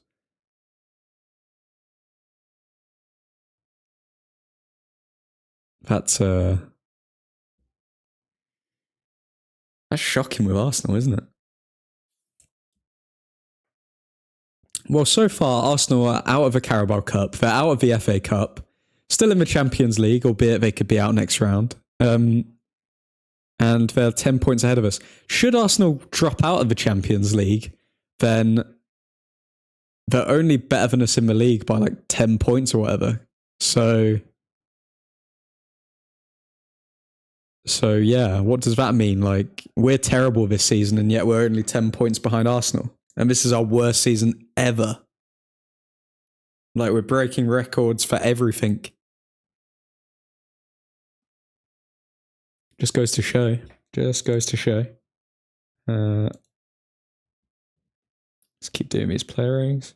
That's shocking with Arsenal, isn't it? Well, so far, Arsenal are out of the Carabao Cup. They're out of the FA Cup. Still in the Champions League, albeit they could be out next round. And they're 10 points ahead of us. Should Arsenal drop out of the Champions League, then they're only better than us in the league by like 10 points or whatever. So yeah, what does that mean? Like, we're terrible this season and yet we're only 10 points behind Arsenal. And this is our worst season ever. Like, we're breaking records for everything. Just goes to show. Just goes to show. Let's keep doing these player ratings.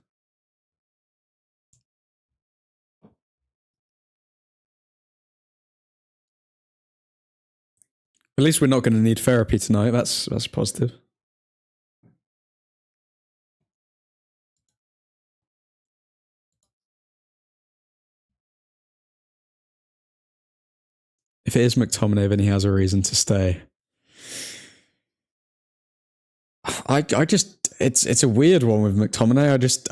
At least we're not going to need therapy tonight. That's positive. If it is McTominay, then he has a reason to stay. I just, it's a weird one with McTominay.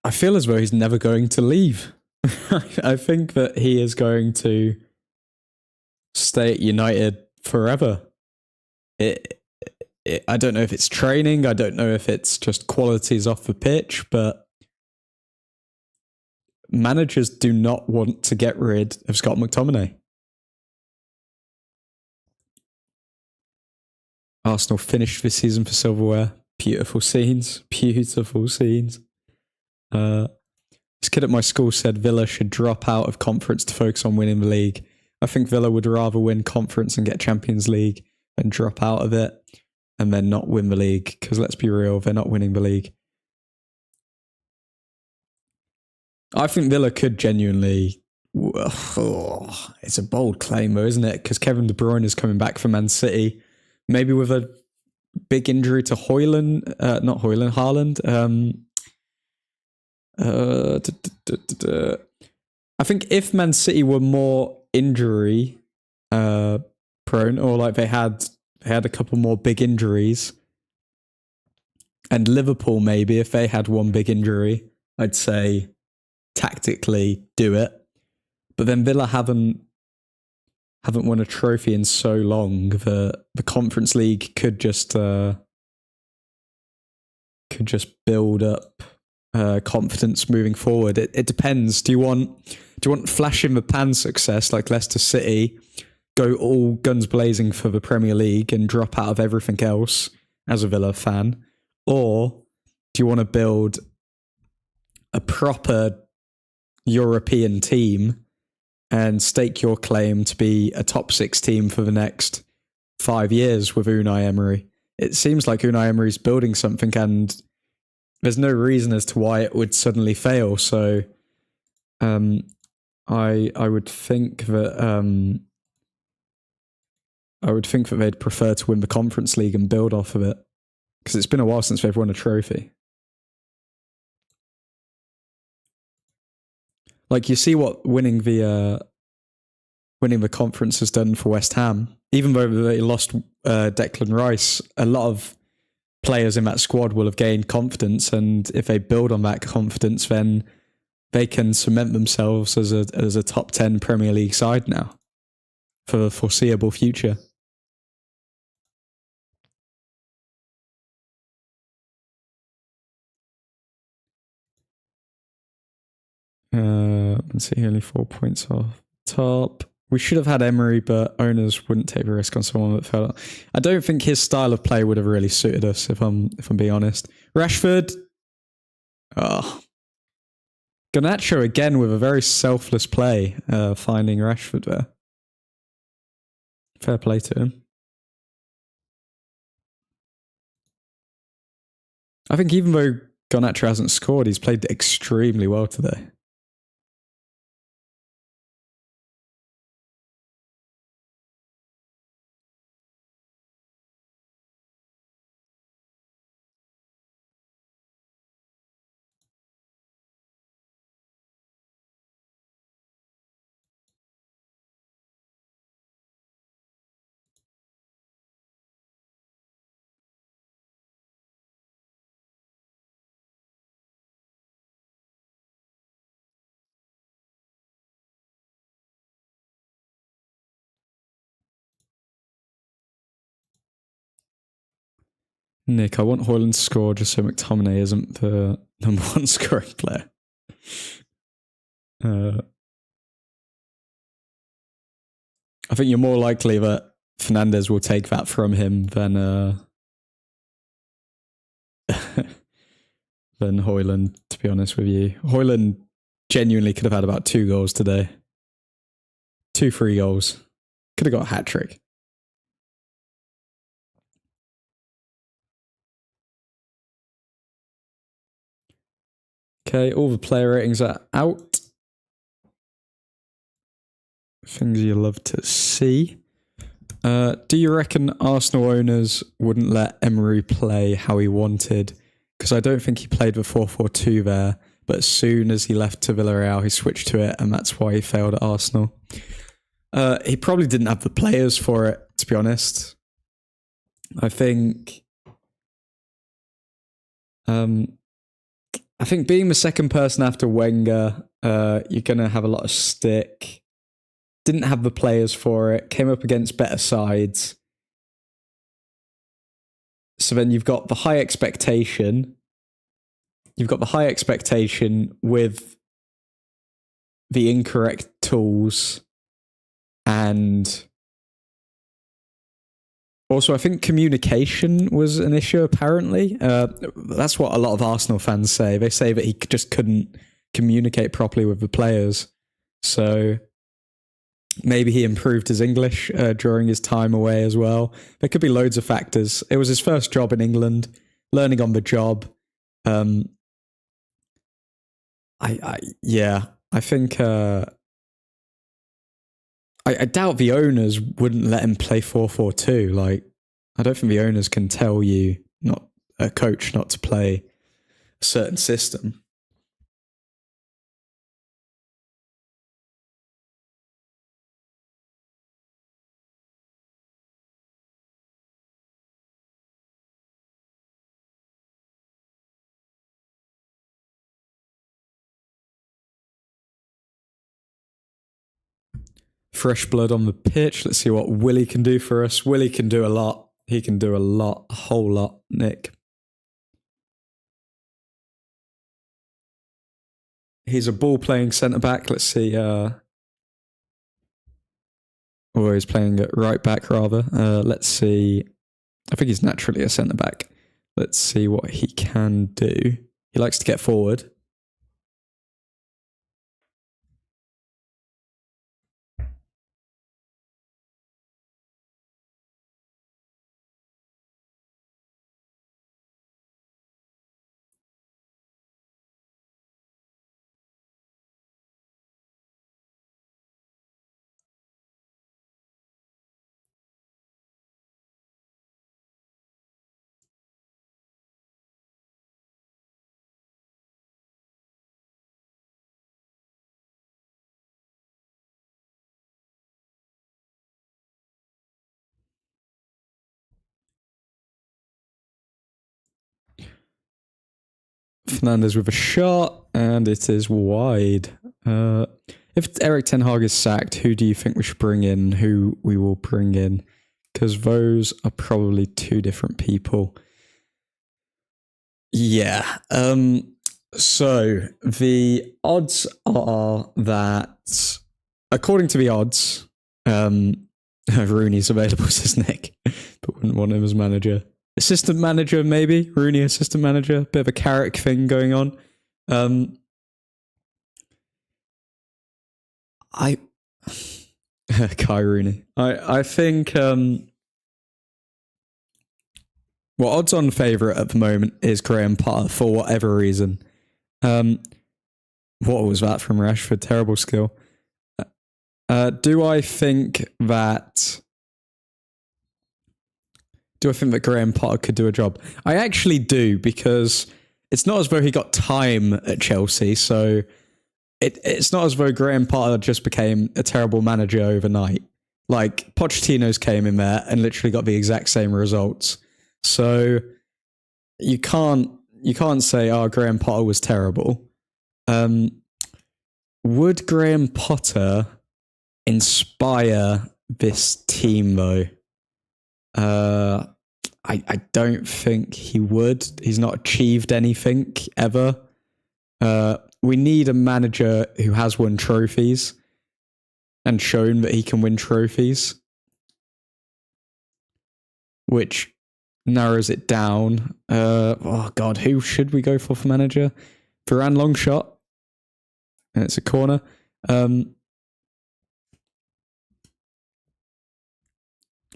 I feel as though he's never going to leave. I think that he is going to stay at United forever. I don't know if it's training. I don't know if it's just qualities off the pitch, but managers do not want to get rid of Scott McTominay. Arsenal finished this season for silverware. Beautiful scenes. Beautiful scenes. This kid at my school said Villa should drop out of conference to focus on winning the league. I think Villa would rather win conference and get Champions League than drop out of it and then not win the league. Because let's be real, they're not winning the league. I think Villa could genuinely It's a bold claim, though, isn't it? Because Kevin De Bruyne is coming back from Man City, maybe with a big injury to Haaland. I think if Man City were more injury prone, or like they had a couple more big injuries, and Liverpool maybe if they had one big injury, I'd say tactically do it. But then Villa haven't won a trophy in so long that the Conference League could just build up confidence moving forward. It depends. Do you want flash in the pan success like Leicester City, go all guns blazing for the Premier League and drop out of everything else as a Villa fan? Or do you want to build a proper European team and stake your claim to be a top 6 team for the next 5 years with Unai Emery? It seems like Unai Emery's building something, and there's no reason as to why it would suddenly fail. So I would think that they'd prefer to win the Conference League and build off of it, because it's been a while since they've won a trophy. Like, you see what winning the conference has done for West Ham. Even though they lost Declan Rice, a lot of players in that squad will have gained confidence, and if they build on that confidence, then they can cement themselves as a top 10 Premier League side now for the foreseeable future. Let's see, only 4 points off top. We should have had Emery, but owners wouldn't take a risk on someone that fell. I don't think his style of play would have really suited us, if I'm being honest. Rashford. Garnacho again with a very selfless play, finding Rashford there. Fair play to him. I think even though Garnacho hasn't scored, he's played extremely well today. Nick, I want Haaland to score just so McTominay isn't the number 1 scoring player. I think you're more likely that Fernandes will take that from him than Haaland, to be honest with you. Haaland genuinely could have had about 2 goals today. 2 free goals. Could have got a hat-trick. Okay, all the player ratings are out. Things you love to see. Do you reckon Arsenal owners wouldn't let Emery play how he wanted? Because I don't think he played the 4-4-2 there, but as soon as he left to Villarreal, he switched to it, and that's why he failed at Arsenal. He probably didn't have the players for it, to be honest. I think being the second person after Wenger, you're going to have a lot of stick. Didn't have the players for it. Came up against better sides. So then you've got the high expectation. You've got the high expectation with the incorrect tools. And also, I think communication was an issue, apparently. That's what a lot of Arsenal fans say. They say that he just couldn't communicate properly with the players. So maybe he improved his English during his time away as well. There could be loads of factors. It was his first job in England, learning on the job. I think I doubt the owners wouldn't let him play 4-4-2. Like, I don't think the owners can tell you, not a coach, not to play a certain system. Fresh blood on the pitch. Let's see what Willie can do for us. Willie can do a lot. He can do a lot, a whole lot, Nick. He's a ball-playing centre-back. Let's see. Or he's playing at right-back, rather. Let's see. I think he's naturally a centre-back. Let's see what he can do. He likes to get forward. Fernandez with a shot, and it is wide. If Eric Ten Hag is sacked, who do you think we should bring in? Who we will bring in? Because those are probably two different people. Yeah. So the odds are that, according to the odds, Rooney's available, says Nick, but wouldn't want him as manager. Assistant manager, maybe. Rooney, assistant manager. Bit of a Carrick thing going on. Kai Rooney. I think odds-on favourite at the moment is Graham Potter for whatever reason. What was that from Rashford? Terrible skill. Do I think that Graham Potter could do a job? I actually do, because it's not as though he got time at Chelsea, so it's not as though Graham Potter just became a terrible manager overnight. Like, Pochettino's came in there and literally got the exact same results. So you can't say, oh, Graham Potter was terrible. Would Graham Potter inspire this team, though? I don't think he would. He's not achieved anything ever. We need a manager who has won trophies and shown that he can win trophies, which narrows it down. Oh God, who should we go for manager? Varane, long shot, and it's a corner.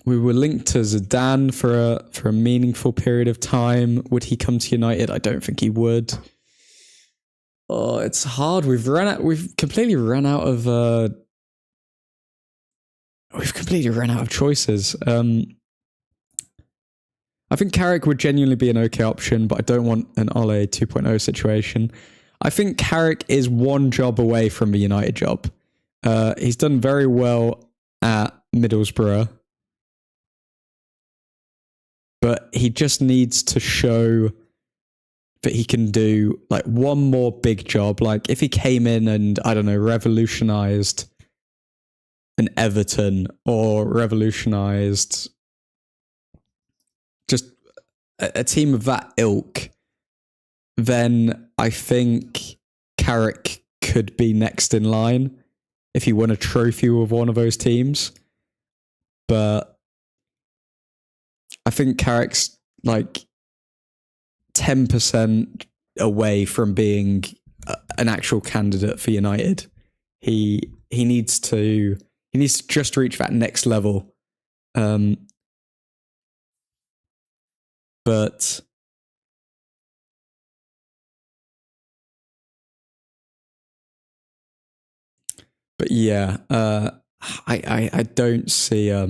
We were linked to Zidane for a meaningful period of time. Would he come to United? I don't think he would. Oh, it's hard. We've completely run out of choices. I think Carrick would genuinely be an okay option, but I don't want an Ole 2.0 situation. I think Carrick is one job away from the United job. He's done very well at Middlesbrough, but he just needs to show that he can do like one more big job. Like if he came in and, I don't know, revolutionized an Everton or revolutionized just a team of that ilk, then I think Carrick could be next in line if he won a trophy with one of those teams. But I think Carrick's like 10% away from being an actual candidate for United. He needs to just reach that next level. But yeah, I don't see I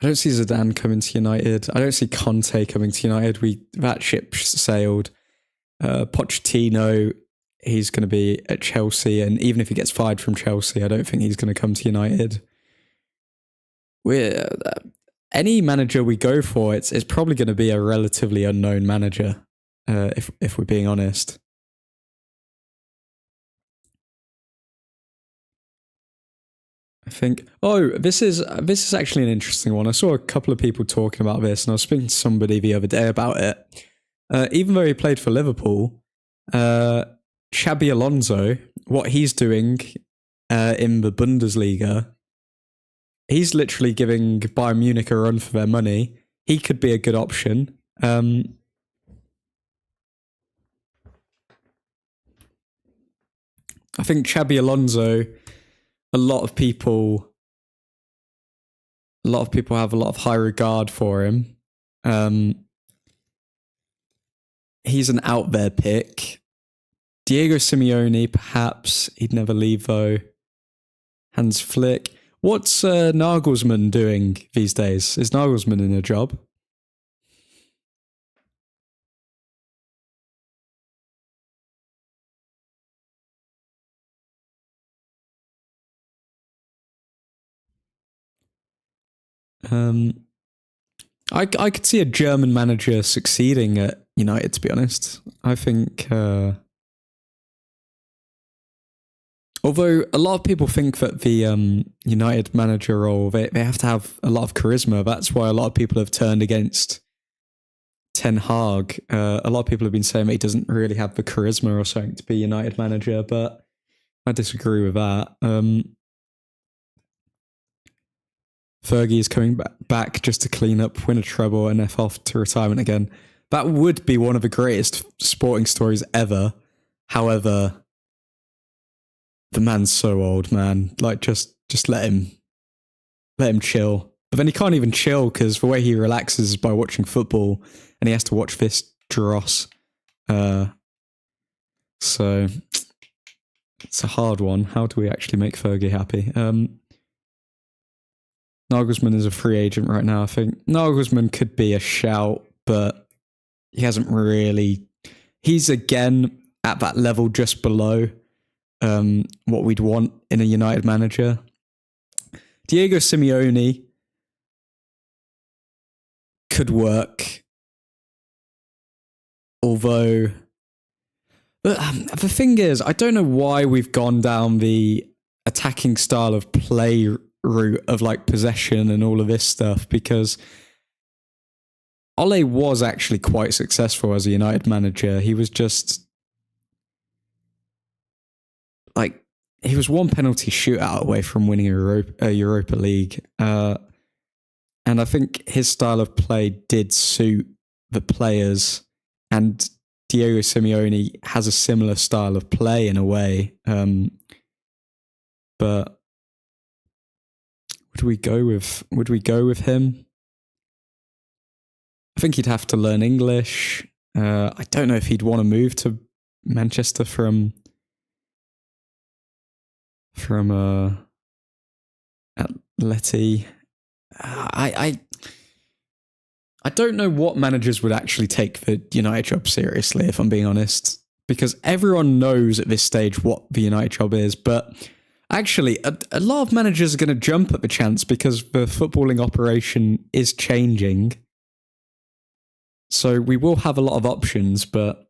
don't see Zidane coming to United. I don't see Conte coming to United. That ship sailed. Pochettino, he's going to be at Chelsea, and even if he gets fired from Chelsea, I don't think he's going to come to United. Any manager we go for, it's probably going to be a relatively unknown manager, if we're being honest. I think. Oh, this is actually an interesting one. I saw a couple of people talking about this, and I was speaking to somebody the other day about it. Even though he played for Liverpool, Xabi Alonso, what he's doing in the Bundesliga, he's literally giving Bayern Munich a run for their money. He could be a good option. I think Xabi Alonso, a lot of people have a lot of high regard for him. He's an out there pick. Diego Simeone, perhaps he'd never leave though. Hans Flick. What's Nagelsmann doing these days? Is Nagelsmann in a job? I could see a German manager succeeding at United, to be honest. I think, although a lot of people think that the United manager role, they have to have a lot of charisma. That's why a lot of people have turned against Ten Hag. A lot of people have been saying that he doesn't really have the charisma or something to be United manager, but I disagree with that. Fergie is coming back just to clean up, win a treble, and F off to retirement again. That would be one of the greatest sporting stories ever. However, the man's so old, man. Like, just let him chill. But then he can't even chill because the way he relaxes is by watching football, and he has to watch this dross. So it's a hard one. How do we actually make Fergie happy? Nagelsmann is a free agent right now. I think Nagelsmann could be a shout, but he hasn't really. He's again at that level just below what we'd want in a United manager. Diego Simeone could work, although the thing is, I don't know why we've gone down the attacking style of play route of like possession and all of this stuff, because Ole was actually quite successful as a United manager. He was just like, he was one penalty shootout away from winning a Europa League. And I think his style of play did suit the players, and Diego Simeone has a similar style of play in a way. But would we go with him? I think he'd have to learn English. I don't know if he'd want to move to Manchester from Atleti. I don't know what managers would actually take the United job seriously, if I'm being honest, because everyone knows at this stage what the United job is, but actually, a lot of managers are going to jump at the chance because the footballing operation is changing. So we will have a lot of options, but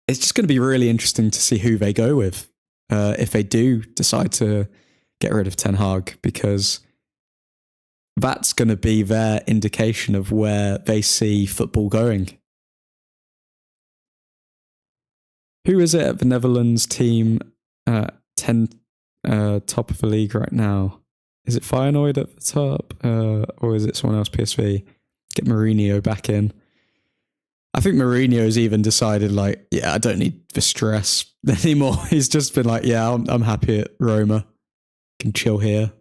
it's just going to be really interesting to see who they go with if they do decide to get rid of Ten Hag, because that's going to be their indication of where they see football going. Who is it at the Netherlands team? 10 top of the league right now. Is it Feyenoord at the top? Or is it someone else, PSV? Get Mourinho back in. I think Mourinho's even decided, like, yeah, I don't need the stress anymore. He's just been like, yeah, I'm happy at Roma. Can chill here.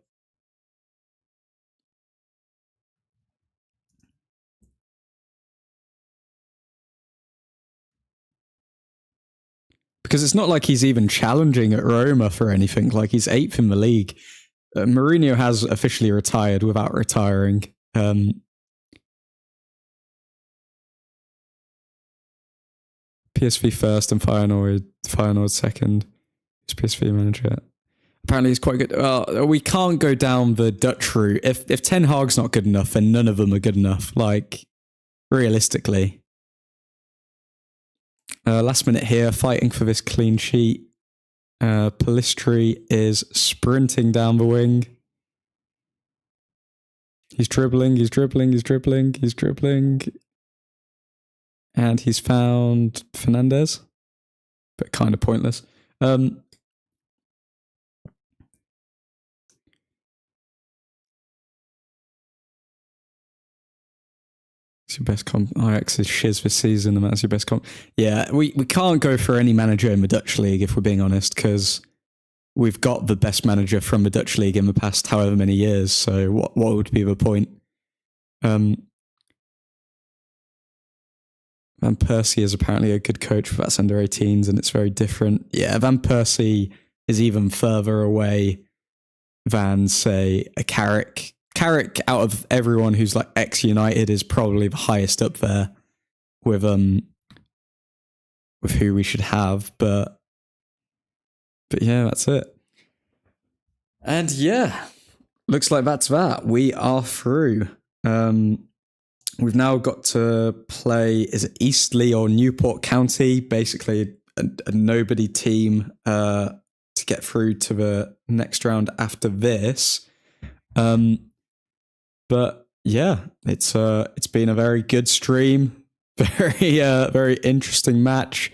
because it's not like he's even challenging at Roma for anything. Like, he's 8th in the league. Mourinho has officially retired without retiring. PSV first and Feyenoord second. He's PSV manager. Apparently he's quite good. We can't go down the Dutch route. If Ten Hag's not good enough, then none of them are good enough. Like, realistically. Last minute here, fighting for this clean sheet. Pellistri is sprinting down the wing. He's dribbling. And he's found Fernandez. But kind of pointless. It's your best comp. Ajax is shiz this season, and that's your best comp. Yeah, we can't go for any manager in the Dutch league, if we're being honest, because we've got the best manager from the Dutch league in the past however many years. So what would be the point? Van Persie is apparently a good coach, but that's under 18s, and it's very different. Yeah, Van Persie is even further away than, say, a Carrick. Carrick, out of everyone who's like ex-United, is probably the highest up there with who we should have, but yeah, that's it. And yeah, looks like that's that. We are through. We've now got to play, is it Eastleigh or Newport County? Basically a nobody team to get through to the next round after this. But yeah, it's been a very good stream. Very interesting match.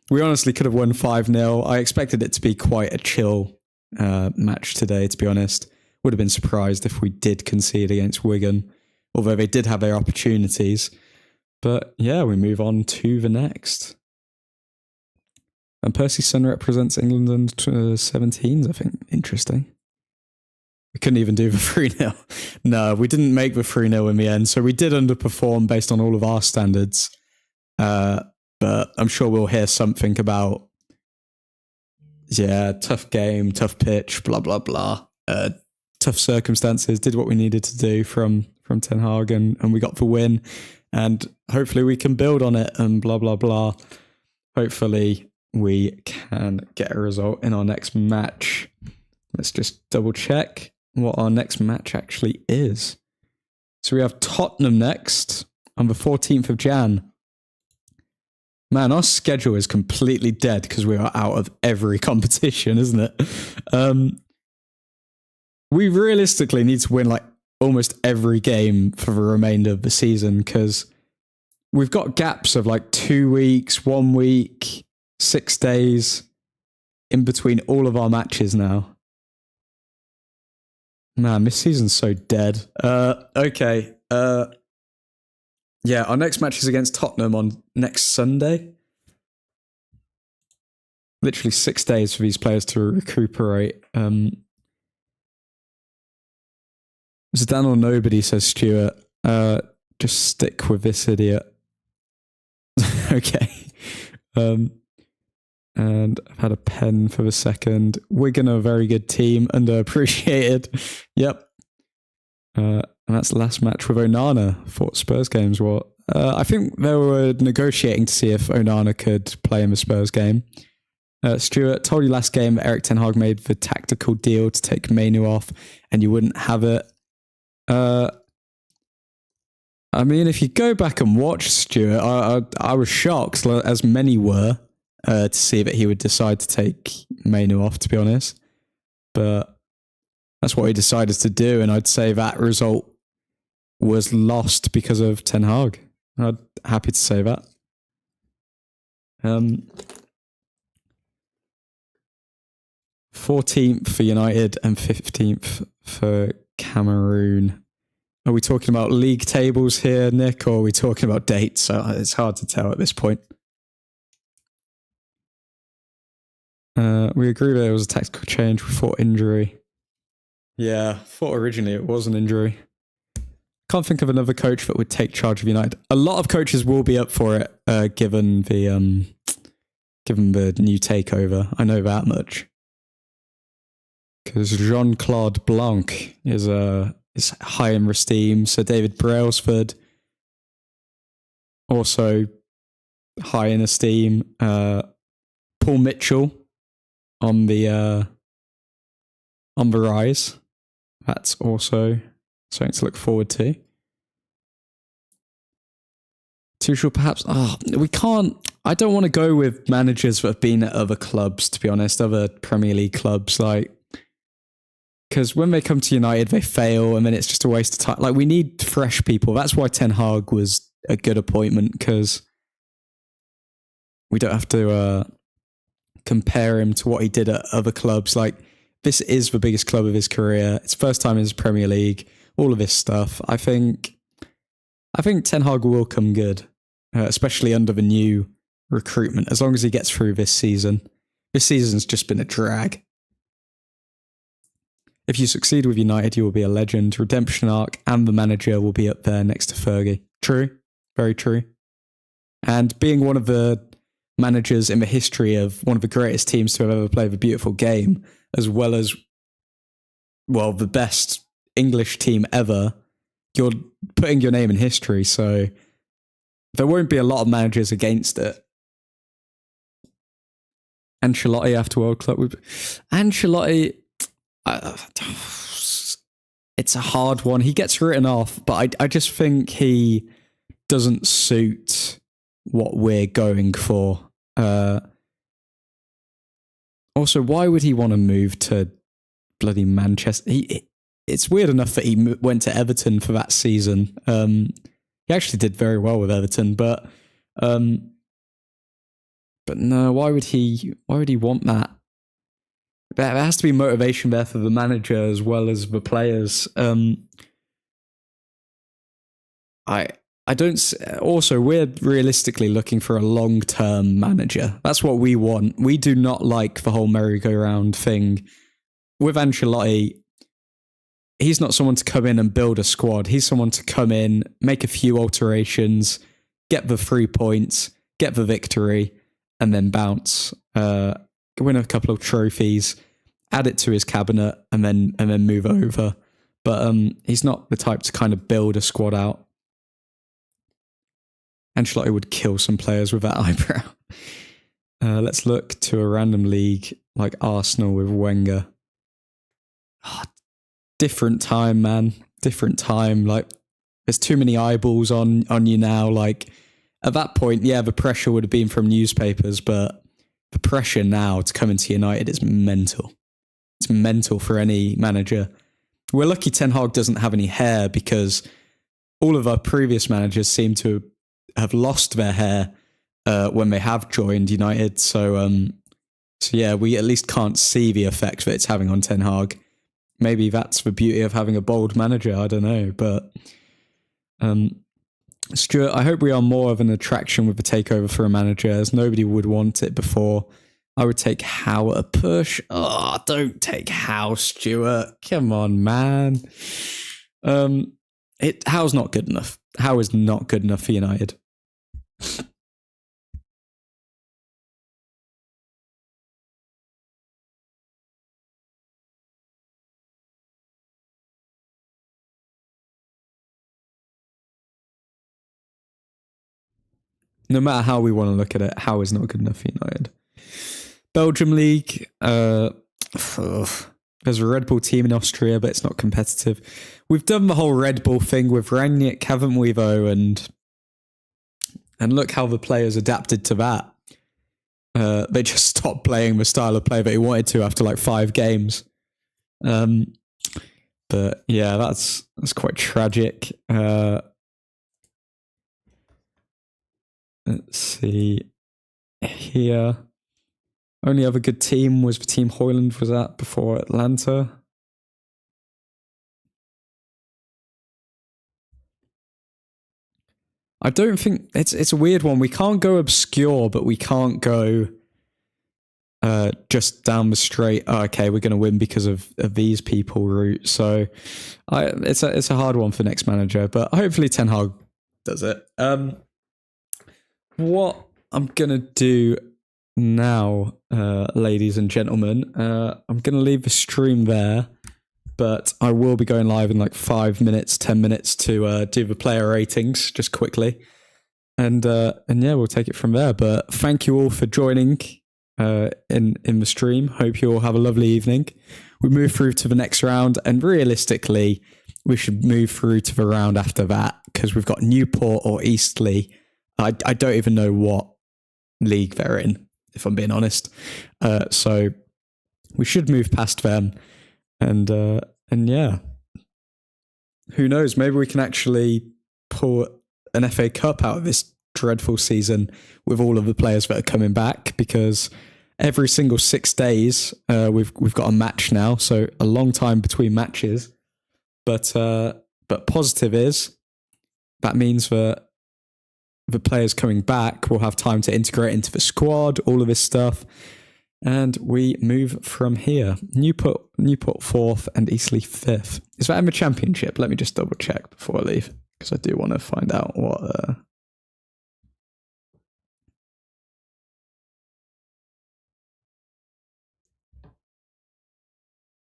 We honestly could have won 5-0. I expected it to be quite a chill match today, to be honest. Would have been surprised if we did concede against Wigan, although they did have their opportunities. But yeah, we move on to the next. And Percy's son represents England under 17s, I think. Interesting. We couldn't even do the 3-0. No, we didn't make the 3-0 in the end. So we did underperform based on all of our standards. But I'm sure we'll hear something about, yeah, tough game, tough pitch, blah, blah, blah. Tough circumstances, did what we needed to do from Ten Hag, and we got the win. And hopefully we can build on it and blah, blah, blah. Hopefully we can get a result in our next match. Let's just double check what our next match actually is. So we have Tottenham next on the 14th of Jan. Man, our schedule is completely dead because we are out of every competition, isn't it? We realistically need to win like almost every game for the remainder of the season because we've got gaps of like 2 weeks, 1 week, 6 days in between all of our matches now. Man, this season's so dead. Okay. Yeah, our next match is against Tottenham on next Sunday. Literally 6 days for these players to recuperate. Zidane or nobody, says Stuart. Just stick with this idiot. Okay. And I've had a pen for the second. Wigan are a very good team, underappreciated. Yep. And that's the last match with Onana. Thought Spurs games were. I think they were negotiating to see if Onana could play in the Spurs game. Stuart, told you last game that Erik Ten Hag made the tactical deal to take Mainu off and you wouldn't have it. I mean, if you go back and watch Stuart, I was shocked, as many were, to see that he would decide to take Mainu off, to be honest. But that's what he decided to do, and I'd say that result was lost because of Ten Hag. I'm happy to say that. 14th for United and 15th for Cameroon. Are we talking about league tables here, Nick, or are we talking about dates? So it's hard to tell at this point. We agree that it was a tactical change. We thought injury. Yeah, thought originally it was an injury. Can't think of another coach that would take charge of United. A lot of coaches will be up for it, given given the new takeover. I know that much. Because Jean-Claude Blanc is high in esteem. Sir David Brailsford, also high in esteem. Paul Mitchell on the rise. That's also something to look forward to. Tuchel, perhaps. We can't. I don't want to go with managers that have been at other clubs, to be honest, other Premier League clubs, because when they come to United, they fail, and then it's just a waste of time. Like, we need fresh people. That's why Ten Hag was a good appointment, because we don't have to compare him to what he did at other clubs. Like, this is the biggest club of his career. It's first time in his Premier League. All of this stuff. I think Ten Hag will come good, especially under the new recruitment, as long as he gets through this season. This season's just been a drag. If you succeed with United, you will be a legend. Redemption arc and the manager will be up there next to Fergie. True. Very true. And being one of the managers in the history of one of the greatest teams to have ever played the beautiful game, as well as, well, the best English team ever, you're putting your name in history, so there won't be a lot of managers against it. Ancelotti after World Club. Ancelotti, it's a hard one. He gets written off, but I just think he doesn't suit what we're going for. Also, why would he want to move to bloody Manchester? It's weird enough that he went to Everton for that season. He actually did very well with Everton, but no, why would he want that? There has to be motivation there for the manager as well as the players. I don't. Also, we're realistically looking for a long-term manager. That's what we want. We do not like the whole merry-go-round thing. With Ancelotti, he's not someone to come in and build a squad. He's someone to come in, make a few alterations, get the 3 points, get the victory, and then bounce. Win a couple of trophies, add it to his cabinet, and then move over. But he's not the type to kind of build a squad out. Ancelotti would kill some players with that eyebrow. Let's look to a random league like Arsenal with Wenger. Different time, man. Different time. Like, there's too many eyeballs on you now. Like, at that point, yeah, the pressure would have been from newspapers, but the pressure now to come into United is mental. It's mental for any manager. We're lucky Ten Hag doesn't have any hair, because all of our previous managers seem to have lost their hair when they have joined United. So yeah, we at least can't see the effect that it's having on Ten Hag. Maybe that's the beauty of having a bold manager. I don't know, but Stuart, I hope we are more of an attraction with the takeover for a manager, as nobody would want it before. I would take Howe at a push. Oh, don't take Howe, Stuart. Come on, man. Howe's not good enough. Howe is not good enough for United. No matter how we want to look at it, Howe is not good enough for United. Belgium League, there's a Red Bull team in Austria, but it's not competitive. We've done the whole Red Bull thing with Rangnick, haven't we, though? And look how the players adapted to that. They just stopped playing the style of play that he wanted to after like 5 games. But yeah, that's quite tragic. Let's see here. Only other good team was the team Hoyland was at before Atlanta. I don't think it's a weird one. We can't go obscure, but we can't go just down the straight. Oh, okay, we're going to win because of these people route. So it's a hard one for next manager, but hopefully Ten Hag does it. What I'm gonna do now, ladies and gentlemen, I'm going to leave the stream there, but I will be going live in like 5 minutes, 10 minutes to do the player ratings just quickly. And yeah, we'll take it from there. But thank you all for joining in the stream. Hope you all have a lovely evening. We move through to the next round, and realistically, we should move through to the round after that because we've got Newport or Eastleigh. I don't even know what league they're in, if I'm being honest. So we should move past them, and yeah, who knows? Maybe we can actually pull an FA Cup out of this dreadful season with all of the players that are coming back, because every single 6 days we've got a match now, so a long time between matches. But positive is that means that the players coming back will have time to integrate into the squad, all of this stuff, and we move from here. Newport 4th and Eastleigh 5th. Is that in the championship? Let me just double check before I leave, because I do want to find out what...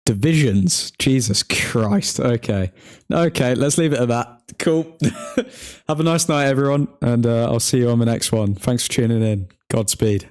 Divisions. Jesus Christ. Okay, let's leave it at that. Cool. Have a nice night, everyone, and I'll see you on the next one. Thanks for tuning in. Godspeed.